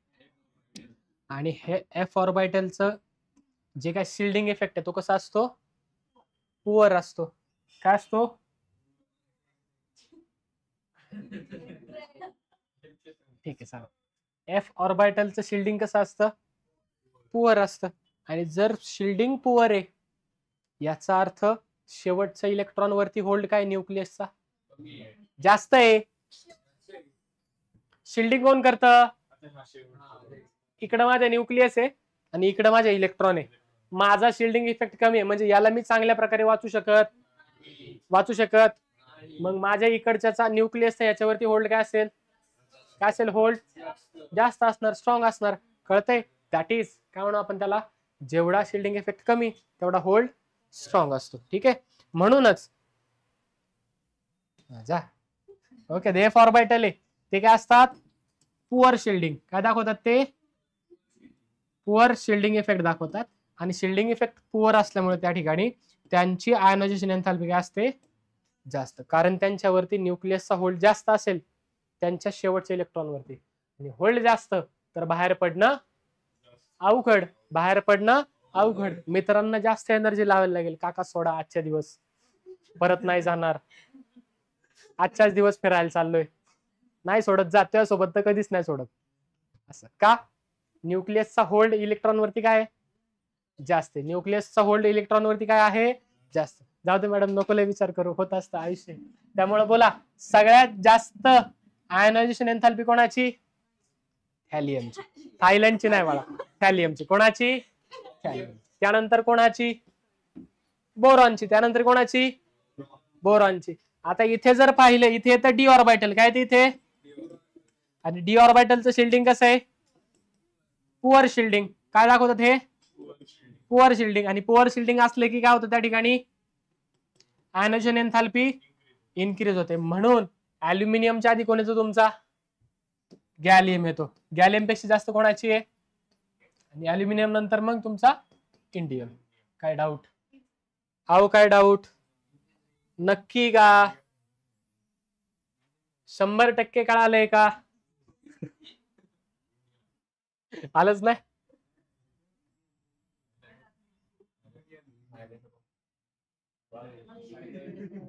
आणि हे एफ ऑर्बिटलचं जे काय शिल्डिंग इफेक्ट आहे तो कसा असतो, पुअर असतो. काय असतो, ठीक आहे सांगा. एफ ऑर्बिटलचं शिल्डिंग कसं असतं, पुअर असतं. आणि जर शिल्डिंग पुअर आहे, याचा अर्थ शेवटचा इलेक्ट्रॉन वरती होल्ड काय न्यूक्लियसचा जास्त आहे. शिल्डिंग कोण करतं, इकडं माझ्या न्यूक्लियस आहे आणि इकडं माझ्या इलेक्ट्रॉन आहे. माझा शिल्डिंग इफेक्ट कमी आहे, म्हणजे याला मी चांगल्या प्रकारे वाचू शकत. मग माझ्या इकडच्याचा न्यूक्लियस याच्यावरती होल्ड काय असेल, काय असेल, होल्ड जास्त असणार, स्ट्रॉंग असणार. कळतंय, दॅट इज काय म्हणू आपण त्याला, जेवढा शिल्डिंग इफेक्ट कमी तेवढा होल्ड स्ट्रॉंग असतो. ठीक आहे, म्हणूनच जा ओके, दे एफ ऑर्बिटल ते काय असतात, पुअर शिल्डिंग. काय दाखवतात ते, पुअर शिल्डिंग इफेक्ट दाखवतात. आणि शिल्डिंग इफेक्ट पुअर असल्यामुळे त्या ठिकाणी त्यांची आयनायझेशन एन्थॅल्पी काय असते, जास्त, कारण त्यांच्यावरती न्यूक्लियसचा होल्ड जास्त असेल त्यांच्या शेवटच्या इलेक्ट्रॉनवरती, आणि होल्ड जास्त तर बाहेर पडणं अवघड, बाहेर पडणं अवघड. मित्रांना जास्त एनर्जी लावायला लागेल, काका सोडा आजच्या दिवस, परत नाही जाणार, आजच्याच दिवस फिरायला चाललोय, नाही सोडत, जातोय सोबत तर कधीच नाही सोडत. असं का, न्यूक्लियसचा होल्ड इलेक्ट्रॉन वरती काय आहे, जास्त. न्यूक्लियसचा होल्ड इलेक्ट्रॉन वरती काय आहे, जास्त. जाऊ दे मॅडम, नको लय विचार करू, होत असतं आयुष्य. त्यामुळे बोला, सगळ्यात जास्त आयनायझेशन एन्थॅल्पी कोणाची, थॅलियमची. थायलंडची नाही बाळा, थॅलियमची. कोणाची, थॅलियम. त्यानंतर कोणाची, बोरॉनची. त्यानंतर कोणाची, बोरॉनची. आता इथे जर पाहिलं, इथे येतं डी ऑर्बिटल. काय ते इथे, आणि डी ऑर्बिटलचं शिल्डिंग कसं आहे, पुअर शिल्डिंग. काय दाखवतात हे, पुअर शिल्डिंग. आणि पुअर शिल्डिंग असले की काय होतं त्या ठिकाणी, आयनायझेशन एन्थॅल्पी इन्क्रीज होते. म्हणून अल्युमिनियमच्या आधी कोण येतो तुमचा, गॅलियम येतो. गॅलियम पेक्षा जास्त कोणाची आहे, आणि अल्युमिनियम नंतर मग तुमचा इंडियम. काय डाऊट, अहो काय डाऊट, नक्की का, 100% कळालंय का, आलंच नाही.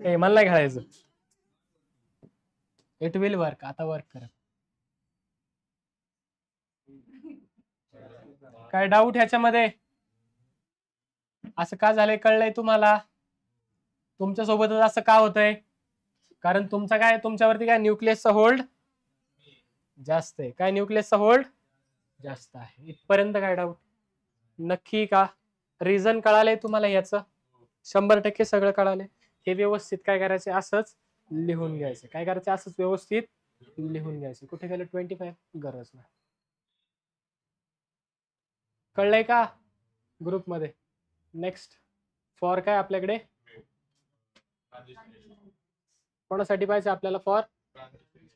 हे मला नाही खेळायचं. It will work. आता वर्क कर. काय डाऊट ह्याच्यामध्ये? असं का झालंय कळलंय तुम्हाला? तुमच्या सोबतच असं का होतंय? कारण तुमचा काय, तुमच्यावरती काय न्यूक्लियसचा होल्ड जास्त आहे. काय न्यूक्लियसचा होल्ड जास्त आहे. इथपर्यंत काय डाऊट? नक्की का? रिझन कळालंय तुम्हाला याचं? 100% सगळं कळालंय. हे व्यवस्थित काय करायचं, असंच लिहून घ्यायचं. काय करायचं, असंच व्यवस्थित लिहून घ्यायचं. कुठे गेलं 25? गरज नाही. कळलंय का ग्रुपमध्ये? नेक्स्ट फॉर काय आपल्याकडे कोणासाठी पाहिजे आपल्याला? For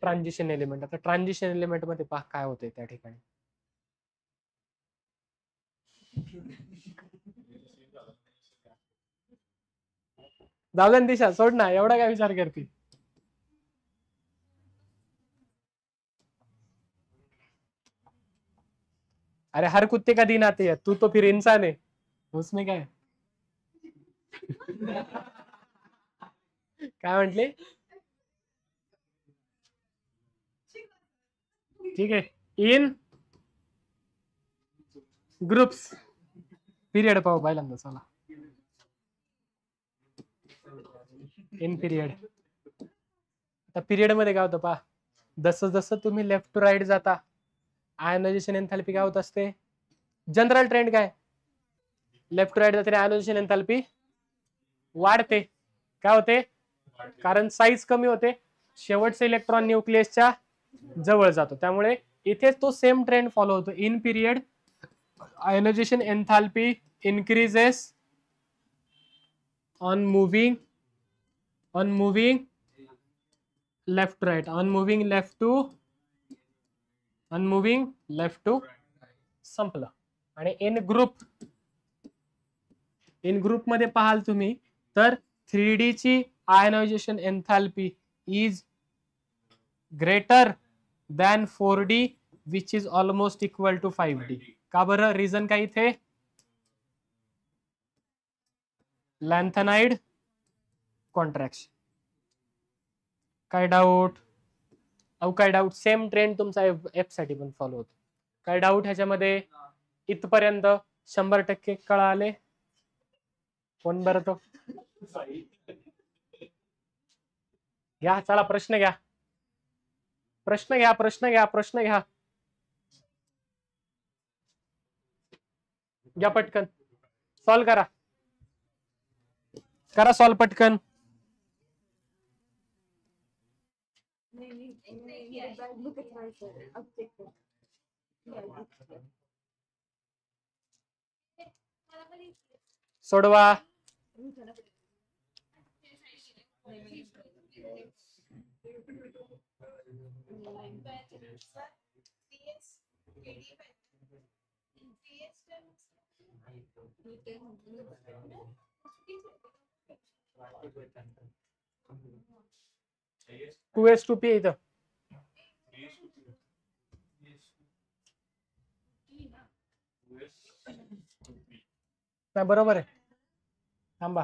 transition element. आता ट्रान्झिशन एलिमेंट मध्ये पहा काय होतंय त्या ठिकाणी. जाऊ दे दिशा, सोड ना, एवढा काय विचार करते. अरे हर कुत्ते का दिन आते है, तू तो फिर इंसान है, उसमें काय. काय म्हटले? ठीक आहे. इन ग्रुप्स पिरियड पाहू पहिल्यांदा. चला, इन पिरियड. आता पिरियड मध्ये काय होतं पहा, जसं जसं तुम्ही लेफ्ट टू राईट जाता आयोनायझेशन एन्थॅल्पी काय होत असते? जनरल ट्रेंड काय? लेफ्ट टू राईट जाते आयोनायझेशन एन्थॅल्पी वाढते. काय होते? कारण साईज कमी होते, शेवटचे इलेक्ट्रॉन न्यूक्लियसच्या जवळ जातो. त्यामुळे इथे तो सेम ट्रेंड फॉलो होतो. In period ionization enthalpy increases on moving left to right, on moving left to संपलं. आणि इन ग्रुप मध्ये पाहाल तुम्ही तर 3D ची ionization enthalpy is greater than 4D which is almost equal to 5D. का बरं? रिझन काय इथे? Lanthanide contraction. काय डाऊट? अहो काय डाऊट? सेम ट्रेंड तुमचा एफ साठी पण फॉलो होतो. काय डाऊट ह्याच्यामध्ये? इथपर्यंत 100% कळाले? कोण बरं तो घ्या. चला प्रश्न घ्या. घ्या पटकन. सॉल्व करा सॉल्व पटकन. सोडवा. टू एस टू पी इथं नाही, बरोबर आहे. थांबा,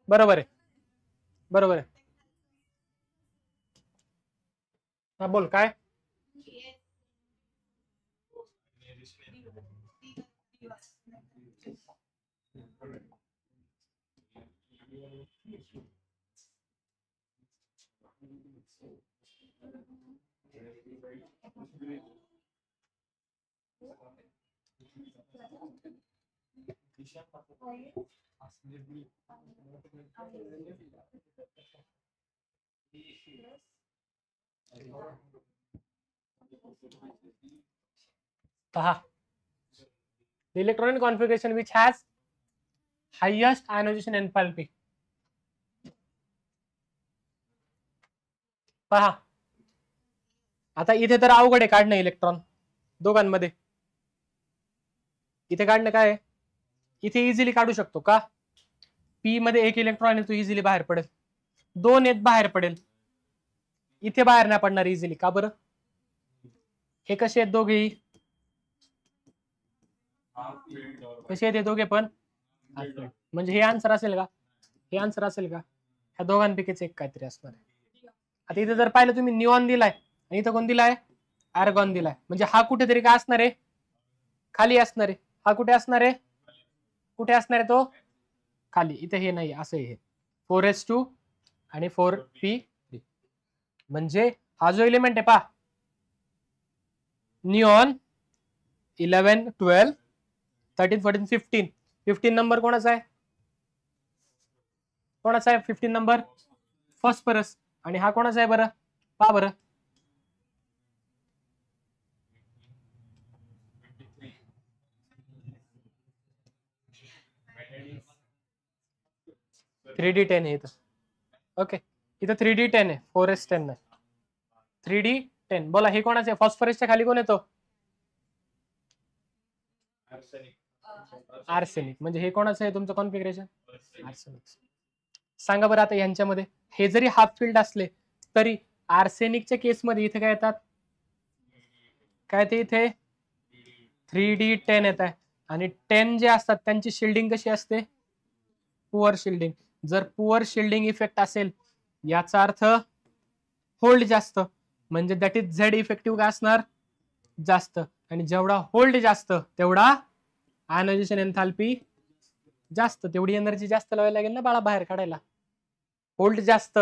बरोबर आहे. हा बोल काय? पहा, the electronic configuration which has highest ionization enthalpy. पहा आता इथे तर अवघड आहे काढणं इलेक्ट्रॉन दोघांमध्ये. इथे काढणं काय? इथे इझिली काढू शकतो का? पी मध्ये एक इलेक्ट्रॉन आहे तो इझिली बाहेर पडेल, 2 येत बाहेर पडेल. इथे बाहेर नाही पडणार इझिली. का बरं? हे कसे आहेत दोघेही? कसे आहेत हे दोघे पण half filled. म्हणजे हे आन्सर असेल का, हे आन्सर असेल का, ह्या दोघांपैकीच एक काहीतरी असणार आहे. आता इथे जर पाहिलं तुम्ही निऑन दिलाय आणि इथं कोण दिलाय, आर्गॉन दिलाय, म्हणजे हा कुठेतरी काय असणार आहे, खाली असणार आहे. हा कुठे असणार आहे, कुठे असणार आहे तो, खाली. इथे हे नाही, असं हे 4s2 आणि 4p3. म्हणजे हा जो एलिमेंट आहे पहा, निऑन 11 12 13 14 15, 15 नंबर कोणाचा आहे, कोणाचा आहे 15 नंबर, फॉस्फरस. आणि हा कोणाचा आहे बरं, पहा बरं, (3d10) आहे इथं. ओके, इथं 3d10 आहे, 4s10 नाही, 3d10. बोला हे कोणाचं आहे, फॉस्फरसच्या खाली कोण येतो, आर्सेनिक. म्हणजे हे कोणाचं आहे तुमचं कॉन्फिगरेशन, आर्सेनिक. सांगा बरं आता यांच्यामध्ये हे जरी हाफ फिल्ड असले तरी आर्सेनिकच्या केसमध्ये इथे काय येतात, काय ते इथे 3d10 येत आहे. आणि 10 जे असतात त्यांची शिल्डिंग कशी असते, पुअर शिल्डिंग. जर पुअर शिल्डिंग इफेक्ट असेल याचा अर्थ होल्ड जास्त, म्हणजे दॅट इज झेड इफेक्टिव्ह काय असणार, जास्त. आणि जेवढा होल्ड जास्त तेवढा आयनायझेशन एन्थाल्पी जास्त, तेवढी एनर्जी जास्त लावायला लागेल ना बाळा बाहेर काढायला. होल्ड जास्त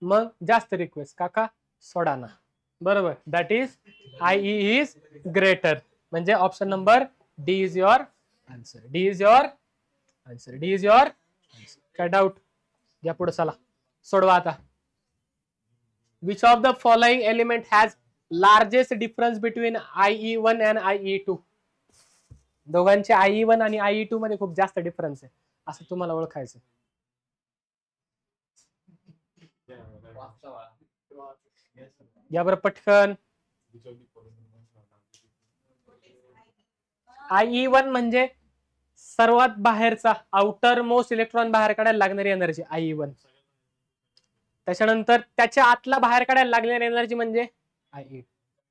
मग जास्त रिक्वेस्ट, काका सोडा ना, बरोबर. That is IE is greater. म्हणजे option number D is your answer, D is your answer, D is your answer. काय डाऊट, या पुढे चला सोडवा आता. Which of the following element has largest difference between IE1 and IE2. दोघांचे IE1 आणि IE2 मध्ये खूप जास्त डिफरन्स आहे, असं तुम्हाला ओळखायचं. या बरं पटकन. IE1 म्हणजे सर्वात बाहेरचा, आउटर मोस्ट इलेक्ट्रॉन बाहेर काढायला लागणारी एनर्जी IE1. त्याच्यानंतर त्याच्या आतला बाहेर काढायला लागणारी एनर्जी म्हणजे IE2.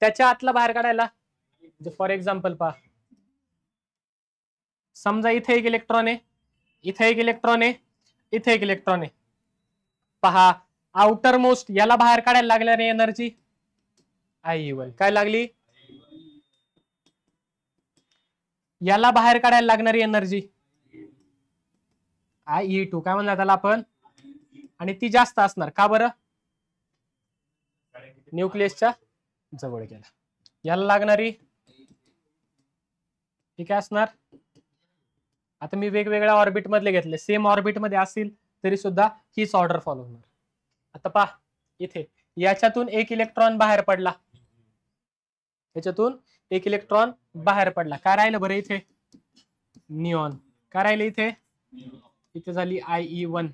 त्याच्या आतला बाहेर काढायला, फॉर एक्झाम्पल पहा, समजा इथे एक इलेक्ट्रॉन आहे, इथे एक इलेक्ट्रॉन आहे, इथे एक इलेक्ट्रॉन आहे. पहा आउटर मोस्ट याला बाहेर काढायला लागणारी एनर्जी IE1 काय लागली, याला बाहेर काढायला लागणारी एनर्जी IE2 काय म्हणणार त्याला आपण, आणि ती जास्त असणार का बरं, न्यूक्लियसच्या जवळ गेला. याला लागणारी ही काय असणार, आता मी वेगवेगळ्या ऑर्बिट मधले घेतले, सेम ऑर्बिट मध्ये असतील तरी सुद्धा हीच ऑर्डर फॉलो होणार. आता पहा इथे याच्यातून एक इलेक्ट्रॉन बाहेर पडला, याच्यातून एक इलेक्ट्रॉन बाहेर पडला, काय राहिलं बरं इथे, निऑन. काय राहिलं इथे, इथे झाली IE1.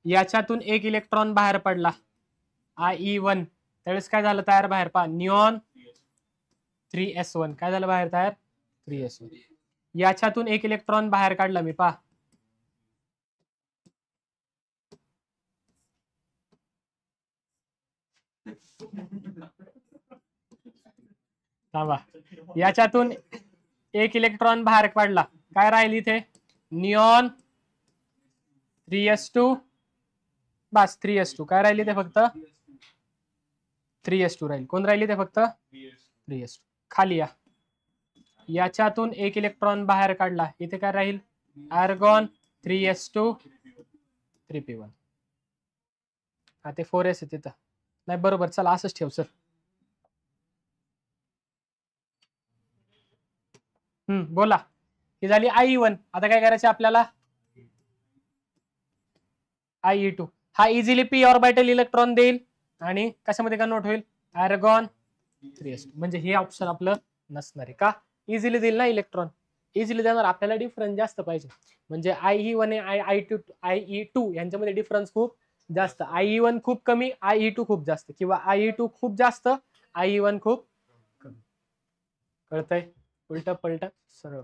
याच्यातून एक इलेक्ट्रॉन बाहेर पडला IE1, त्यावेळेस काय झालं तयार बाहेर, पहा निऑन 3s1. काय झालं बाहेर तयार, 3s1. याच्यातून एक इलेक्ट्रॉन बाहेर काढला मी, पहा थांबा, याच्यातून एक इलेक्ट्रॉन बाहेर काढला, काय राहील इथे, निऑन 3s2. बस 3s2. काय राहिली ते फक्त 3s2 राहील. कोण राहिली ते फक्त 3s2. खाली या, याच्यातून एक इलेक्ट्रॉन बाहेर काढला, इथे काय राहील, आर्गॉन 3s2 3p1. हा ते 4s आहे तिथं नाही, बरोबर. चला असंच ठेव सर. बोला. ही झाली IE1. आता काय करायचं आपल्याला, IE2. हा इझिली p ऑर्बिटल इलेक्ट्रॉन देईल आणि कशामध्ये कन्वर्ट होईल, आर्गॉन 3s2. म्हणजे हे ऑप्शन आपलं नसणार आहे. का, इझिली देईल ना इलेक्ट्रॉन, इझिली देणार. आपल्याला डिफरन्स जास्त पाहिजे, म्हणजे IE1 आणि IE2 यांच्यामध्ये डिफरन्स खूप जास्त. IE1 खूप कमी, IE2 खूप जास्त, किंवा IE2 खूप जास्त, IE1 खूप कमी. कळतंय, उलट पलट सरळ.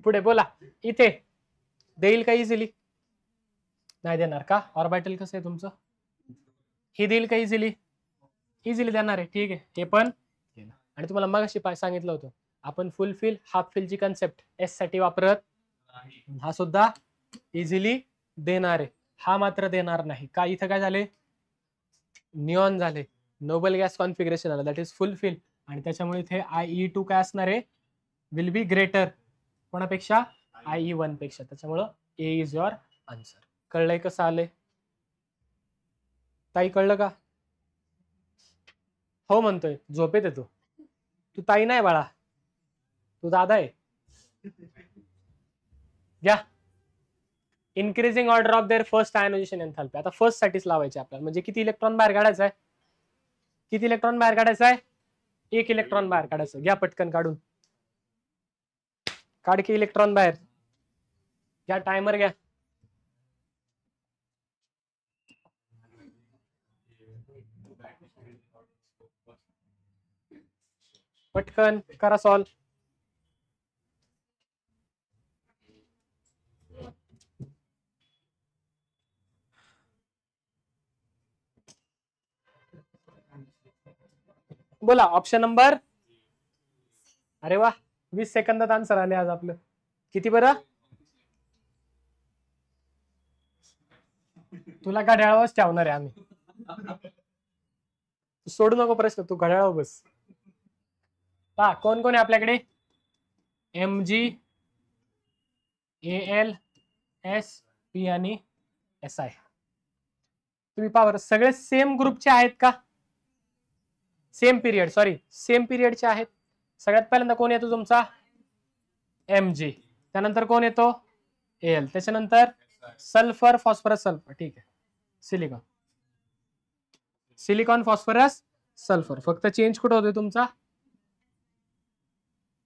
पुढे बोला. इथे देईल का इझिली, नाही देणार का, ऑर्बिटल कसं आहे तुमचं, हे देईल का इझिली, इझिली देणार आहे. ठीक आहे, हे पण. आणि तुम्हाला मगाशी सांगितलं होतं आपण फुल फिल हाफ फिलची कन्सेप्ट एस साठी वापरत, हा सुद्धा इझिली देणार आहे, हा मात्र देणार नाही का. इथं काय झाले, निऑन झाले, नोबल गॅस कॉन्फिगरेशन आलं, दॅट इज फुल फिल, आणि त्याच्यामुळे इथे IE2 काय असणार आहे, विल बी ग्रेटर कोणापेक्षा, IE1 पेक्षा. त्याच्यामुळं ए इज युअर आन्सर. कळलंय कसं आलंय ताई, कळलं का? हो म्हणतोय, झोपेत येतो. तू ताई नाही बाळा, तू दादा आहे. घ्या, increasing order of their first ionization enthalpy. आता फर्स्ट साठीच लावायचे आपल्याला, म्हणजे किती इलेक्ट्रॉन बाहेर काढायचा आहे, किती इलेक्ट्रॉन बाहेर काढायचा आहे, 1 इलेक्ट्रॉन बाहेर काढायचं. घ्या पटकन काढून, काढ की इलेक्ट्रॉन बाहेर. घ्या टायमर घ्या. पटकन करा सॉल्व. बोला ऑप्शन नंबर. अरे वा, 20 सेकंदात आन्सर आले आज आपलं. किती बरं, तुला घड्याळावरच ठेवणार आहे आम्ही. सोडू नको प्रश्न, तू घड्याळावर बस. पहा कोण कोण आहे आपल्याकडे, MG, AL, SP आणि SI. तुम्ही पहा बरं, सगळे सेम ग्रुपचे आहेत का, सेम पिरियड, सॉरी सेम पिरियडचे आहेत. सगळ्यात पहिल्यांदा कोण येतो तुमचा, MG, त्यानंतर कोण येतो, AL, त्याच्यानंतर सल्फर, फॉस्फरस, सल्फर, ठीक आहे, सिलिकॉन, सिलिकॉन, फॉस्फरस, सल्फर. फक्त चेंज कुठं होतोय तुमचा,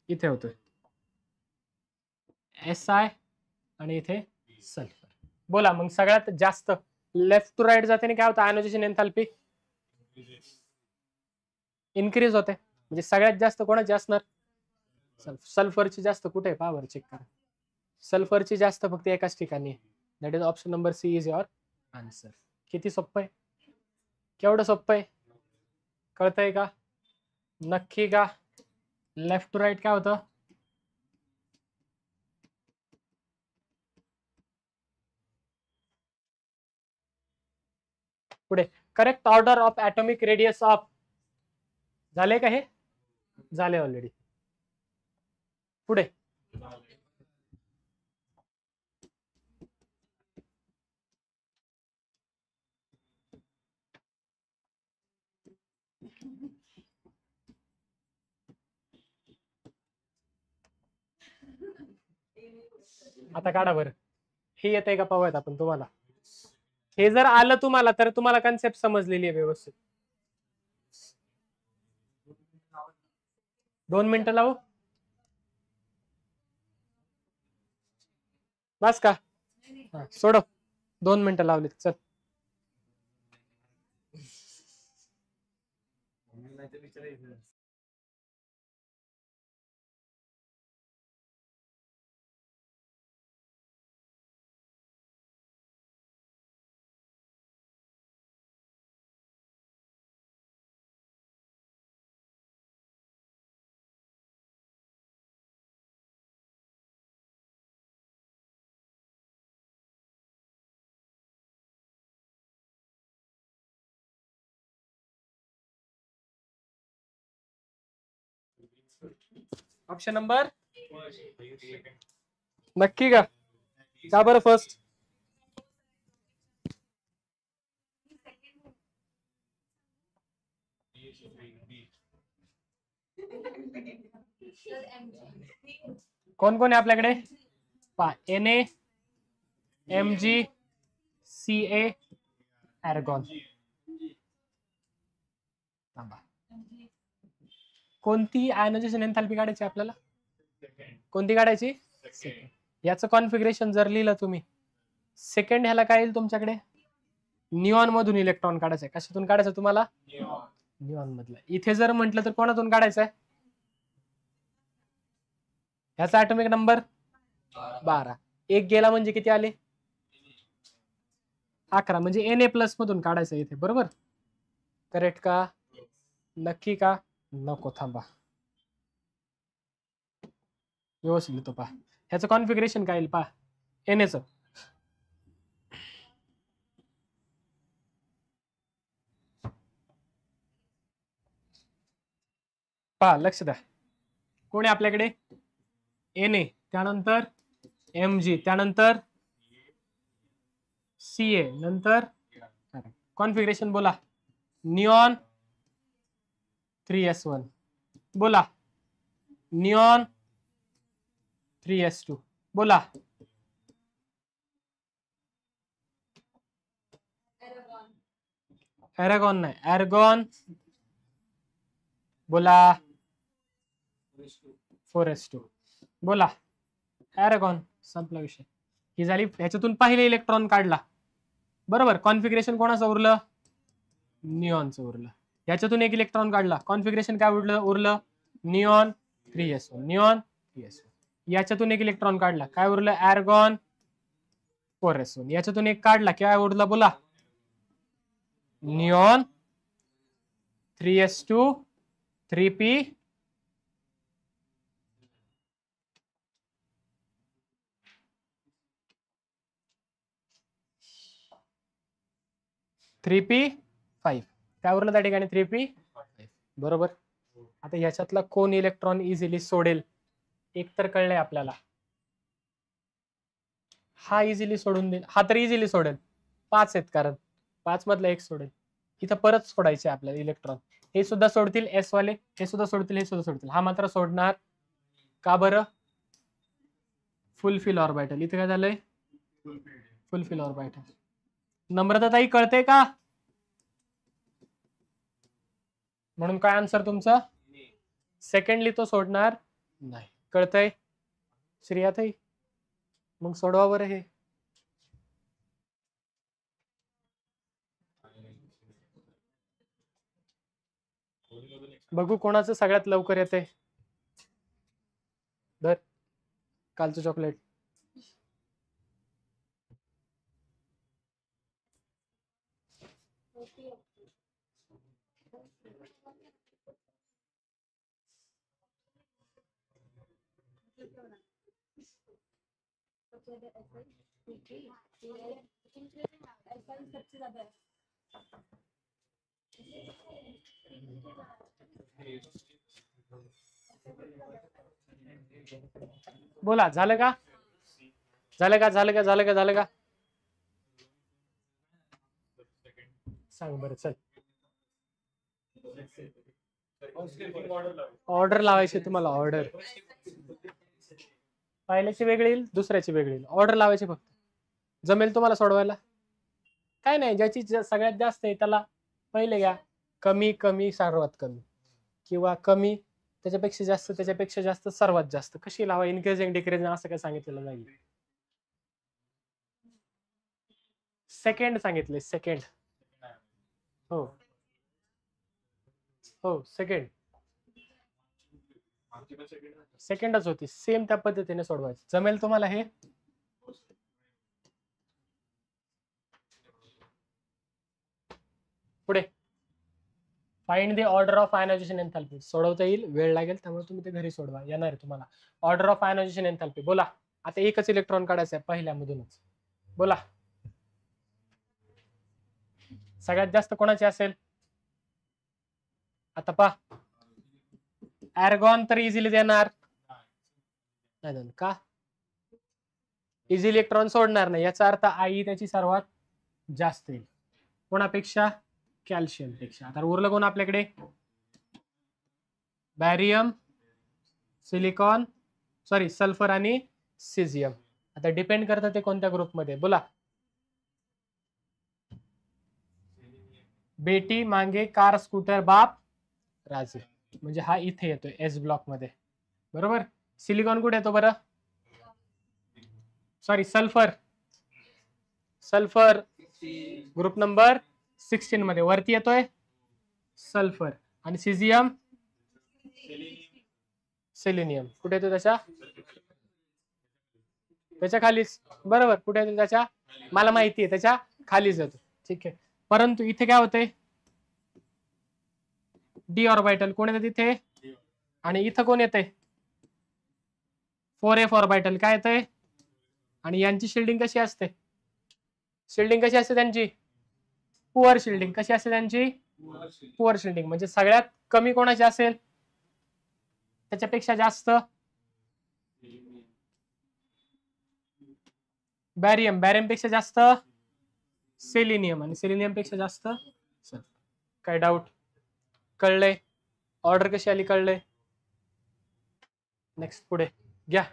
इथे होतोय SI आणि इथे सल्फर. बोला मग सगळ्यात जास्त लेफ्ट टू राईट जाते काय होतं, आयनायझेशन एन्थॅल्पी इन्क्रीज होते. म्हणजे सगळ्यात जास्त कोणाची असणार, सल्फरची जास्त. कुठे आहे पॉवर चेक करा, सल्फरची जास्त फक्त एकाच ठिकाणी. That is option number C is your answer. किती सोपं आहे, केवढं सोपं आहे, कळतंय का, नक्की का. लेफ्ट टू राईट काय होतं, पुढे correct order of atomic radius of, झाले का हे, झाले ऑलरेडी. पुढे आता काढा बरं, हे येत आहे का पाहूयात आपण तुम्हाला. हे जर आलं तुम्हाला तर तुम्हाला कन्सेप्ट समजलेली आहे व्यवस्थित. 2 मिनिटं लावू, बस का, सोडव, 2 मिनिटं लावली, चल. ऑप्शन नंबर, नक्की का, का बरं फर्स्ट, कोण कोण आहे आपल्याकडे, पा Na, Mg, Ca, argon. कोणती आयनायझेशन एन्थॅल्पी काढायची आपल्याला, कोणती काढायची, सेकंड. याचं कॉन्फिगरेशन जर लिहिलं तुम्ही, सेकंड ह्याला काय येईल तुमच्याकडे, निऑन मधून इलेक्ट्रॉन काढायचंय. कशातून काढायचं तुम्हाला, निऑन मधलं. इथे जर म्हटलं तर कोणातून काढायचंय, ह्याचा ॲटॉमिक नंबर 12. एक गेला म्हणजे किती आले, 11. म्हणजे Na प्लस मधून काढायचं इथे, बरोबर. करेक्ट का, नक्की का, नको थांबा. व्यवस्थित लिहितो पहा. ह्याचं कॉन्फिगरेशन काय येईल पहा. Na चं पहा, लक्ष द्या. कोण आहे आपल्याकडे? Na, त्यानंतर Mg, त्यानंतर Ca, नंतर कॉन्फिगरेशन बोला. निऑन 3s1, बोला. निऑन 3s2, बोला. एरागॉन नाही, एर्गॉन, बोला. 4s2, बोला. एरागॉन, संपला विषय. ही झाली. ह्याच्यातून पहिले इलेक्ट्रॉन काढला, बरोबर. कॉन्फिगरेशन कोणाचं उरलं? निऑनचं उरलं. ह्याच्यातून एक इलेक्ट्रॉन काढला, कॉन्फिगरेशन काय उरलं? Neon 3s1, neon 3s1. याच्यातून एक इलेक्ट्रॉन काढला, काय उरलं? एर्गॉन 4s1. याच्यातून एक काढला, काय उरलं? बोला. Neon 3s2 3p 3p5. काय उरलं त्या ठिकाणी? 3p5, बरोबर. आता ह्याच्यातला कोण इलेक्ट्रॉन इझिली सोडेल? एक तर कळलंय आपल्याला, हा इझिली सोडून देईल. हा तर इझिली सोडेल, 5 आहेत कारण 5 मधला एक सोडेल. इथं परत सोडायचे आपल्याला इलेक्ट्रॉन. हे सुद्धा सोडतील एस वाले, हे सुद्धा सोडतील, हे सुद्धा सोडतील. हा मात्र सोडणार. का बरं? Fulfil orbital. इथे काय झालंय? Fulfil orbital. नम्रता ताई, कळते का? म्हणून काय आन्सर तुमचा? सेकंडली तो सोडणार नाही. कळतंय श्रेया ताई? मग सोडवा बरं हे. बघू कोणाचं सगळ्यात लवकर येते. धर कालचं चॉकलेट. बोला, झालं का? झालं का? झालं का? झालं का? झालं का? सांग बरं. चल, ऑर्डर लावायची तुम्हाला. ऑर्डर पहिल्याची वेगळी येईल, दुसऱ्याची वेगळी येईल. ऑर्डर लावायची फक्त. जमेल तुम्हाला सोडवायला? काय नाही, ज्याची सगळ्यात जास्त आहे त्याला पहिले घ्या. कमी कमी सर्वात कमी, किंवा कमी त्याच्यापेक्षा जास्त त्याच्यापेक्षा जास्त सर्वात जास्त. कशी लावा? इन्क्रीजिंग डिक्रीजिंग असं काय सांगितलेलं नाही. सेकंड सांगितले, सेकंड. हो हो, सेकंड. सेकंडच होती. सेम त्या पद्धतीने सोडवायचं. जमेल तुम्हाला हे? पुढे find the order of ionization enthalpy. सोडवता येईल, वेळ लागेल, त्यामुळे तुम्ही ते घरी सोडवा. येणार आहे तुम्हाला. ऑर्डर ऑफ आयनायझेशन एन्थॅल्पी, बोला. आता एकच इलेक्ट्रॉन काढायचं आहे पहिल्यामधूनच, बोला. सगळ्यात जास्त कोणाची असेल? आता पहा, एर्गॉन तर इझिली देणार नाही. का? इझी इलेक्ट्रॉन सोडणार नाही, याचा अर्थ आई त्याची सर्वात जास्त येईल. कोणापेक्षा? कॅल्शियम पेक्षा. आता उरलं कोण आपल्याकडे? बॅरियम, सिलिकॉन, सॉरी सल्फर आणि सिझियम. आता डिपेंड करतं ते कोणत्या ग्रुपमध्ये. बोला. बेटी, मांगे, कार, स्कूटर, बाप, राजे. म्हणजे हा इथे येतोय एस ब्लॉक मध्ये, बरोबर. सिलिकॉन कुठे येतो बरं? Sorry, sulphur. Sulphur group number 16 मध्ये वरती येतोय सल्फर. आणि सिझियम, सेलेनियम कुठे येतो? त्याच्या खालीच, बरोबर. कुठे येतो? त्याच्या, मला माहिती आहे, त्याच्या खालीच येतो. ठीक आहे. परंतु इथे काय होते? डी ऑर्बिटल कोण येते तिथे? आणि इथं कोण येते? 4f ऑर्बिटल काय येतंय आणि यांची शिल्डिंग कशी असते? शिल्डिंग कशी असते त्यांची? Poor shielding. कशी असते त्यांची? Poor shielding. म्हणजे सगळ्यात कमी कोणाची असेल? त्याच्यापेक्षा जास्त बॅरियम. बॅरियम पेक्षा जास्त सेलिनियम आणि सेलिनियम पेक्षा जास्त. काय डाऊट? कळलंय? ऑर्डर कशी आली कळलंय? नेक्स्ट पुढे घ्या.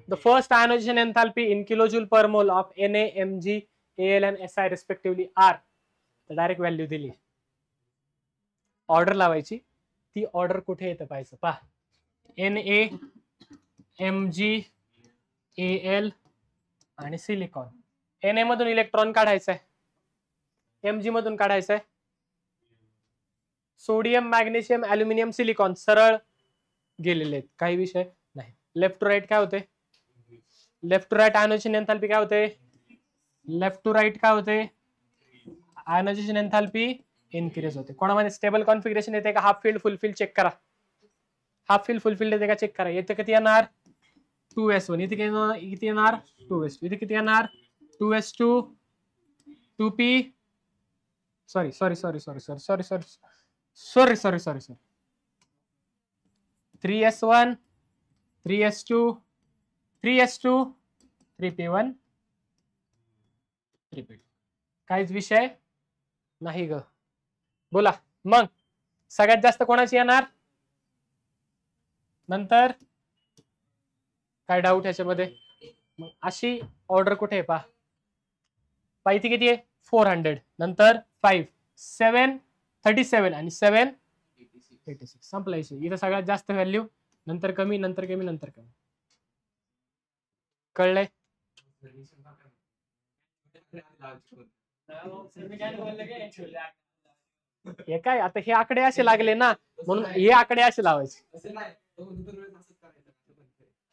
The first ionization enthalpy in kilojoule per mole of Na, Mg, Al and Si respectively are. तर डायरेक्ट व्हॅल्यू दिली. ऑर्डर लावायची. ती ऑर्डर कुठे येतं पाहायचं. पहा Na, Mg, Al आणि सिलिकॉन. Na मधून इलेक्ट्रॉन काढायचा आहे, Mg मधून काढायचा आहे. सोडियम, मॅग्नेशियम, अल्युमिनियम, सिलिकॉन सरळ गेलेले आहेत, काही विषय नाही. लेफ्ट टू राईट काय होते? लेफ्ट टू राईट आयोनायझेशन एंथॅल्पी काय होते? लेफ्ट टू राईट काय होते? आयोनायझेशन एंथॅल्पी इन्क्रीज होते. कोणामध्ये स्टेबल कॉन्फिगरेशन येते का? Half filled full filled check करा. हाफ फील्ड फुल फील्ड येते का चेक करा. येते किती येणार? 2s1. इथे किती येणार? 2s2. इथे किती येणार? 2s2 2p sorry 3s1 3s2 3s2 3p1 3p2. काहीच विषय नाही ग. बोला मग सगळ्यात जास्त कोणाची येणार? नंतर काय डाऊट याच्यामध्ये? मग अशी ऑर्डर कुठे आहे पहा. पाहिजे किती आहे? 400. नंतर 5 7 37 आणि 7 86. संपला विषय. इथं सगळ्यात जास्त व्हॅल्यू, नंतर कमी, नंतर कमी, नंतर कमी. कळलंय? हे काय आता हे आकडे असे लागले ना, म्हणून हे आकडे असे लावायचे.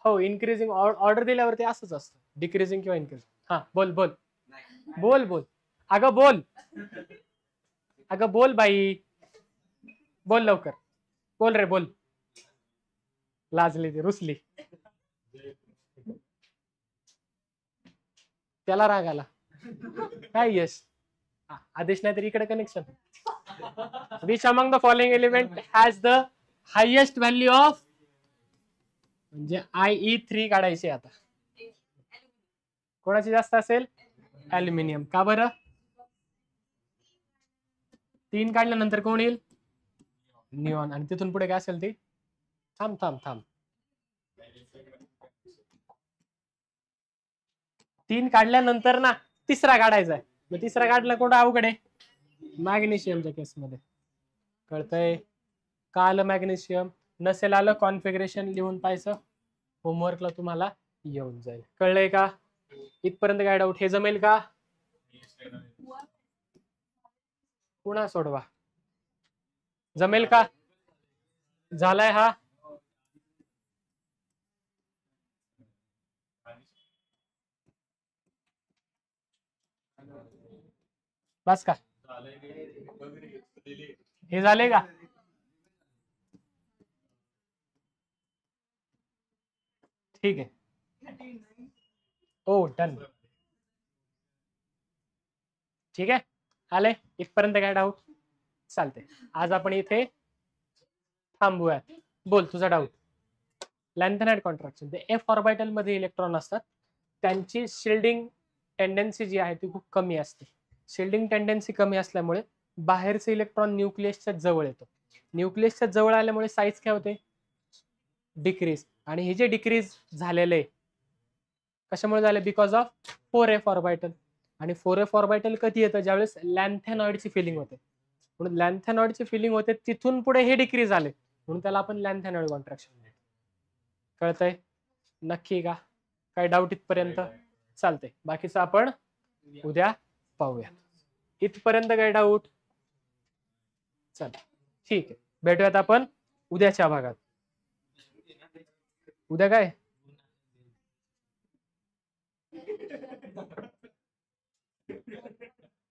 हो, इन्क्रीजिंग ऑर्डर दिल्यावरती असंच असतं, डिक्रीजिंग किंवा इन्क्रीजिंग. हा बोल बोल बोल बोल. अगं बोल, अगं बोल बाई, बोल लवकर, बोल रे बोल. लाजली ती, रुसली. त्याला राग आला काय? यश आदेश नाही तर इकडे connection. Which among the following element has the highest value of, म्हणजे IE3 काढायचे आता. कोणाची जास्त असेल? अल्युमिनियम. का बरं? 3 काढल्यानंतर कोण येईल? निऑन. आणि तिथून पुढे काय असेल ते? थांब थांब थांब. 3 काढल्यानंतर ना तिसरा काढायचा आहे. मग तिसरा काढला कोणता अवघड आहे? मॅग्नेशियमच्या केसमध्ये. कळतंय? का आलं मॅग्नेशियम? नसेल आलं कॉन्फिगरेशन लिहून पाहायचं, होमवर्कला तुम्हाला येऊन जाईल. कळलंय का? इथपर्यंत काय डाऊट? हे जमेल का? पुन्हा सोडवा. जमेल का? झालाय हा? बस का? हे झाले का? ठीक आहे. ओ डन. ठीक आहे, आले इथपर्यंत काय डाऊट? चालते. आज आपण इथे थांबूया. बोल तुझा डाऊट. लॅन्थेनाइड कॉन्ट्रॅक्शन. ते एफ ऑर्बिटल मध्ये इलेक्ट्रॉन असतात, त्यांची शिल्डिंग टेंडन्सी जी आहे ती खूप कमी असते. शिल्डिंग टेंडन्सी कमी असल्यामुळे बाहेरचे इलेक्ट्रॉन न्यूक्लियसच्या जवळ येतो. न्यूक्लियसच्या जवळ आल्यामुळे साईज काय होते? डिक्रीज. आणि हे जे डिक्रीज झालेलं आहे कशामुळे झाले? Because of 4f orbital. आणि 4f ऑर्बिटल कधी येतं? ज्यावेळेस लॅन्थेनॉइडची फिलिंग होते. म्हणून लॅन्थेनॉइडची फिलिंग होते, तिथून पुढे हे डिक्रीज झाले, म्हणून त्याला आपण लॅन्थेनॉइड कॉन्ट्रॅक्शन म्हणतो. कळतंय? नक्की का? काय डाऊट इथपर्यंत? चालतंय. बाकीचं आपण उद्या पाहूया. इथपर्यंत काय डाऊट? चला ठीक आहे, भेटूयात आपण उद्याच्या भागात. उद्या काय?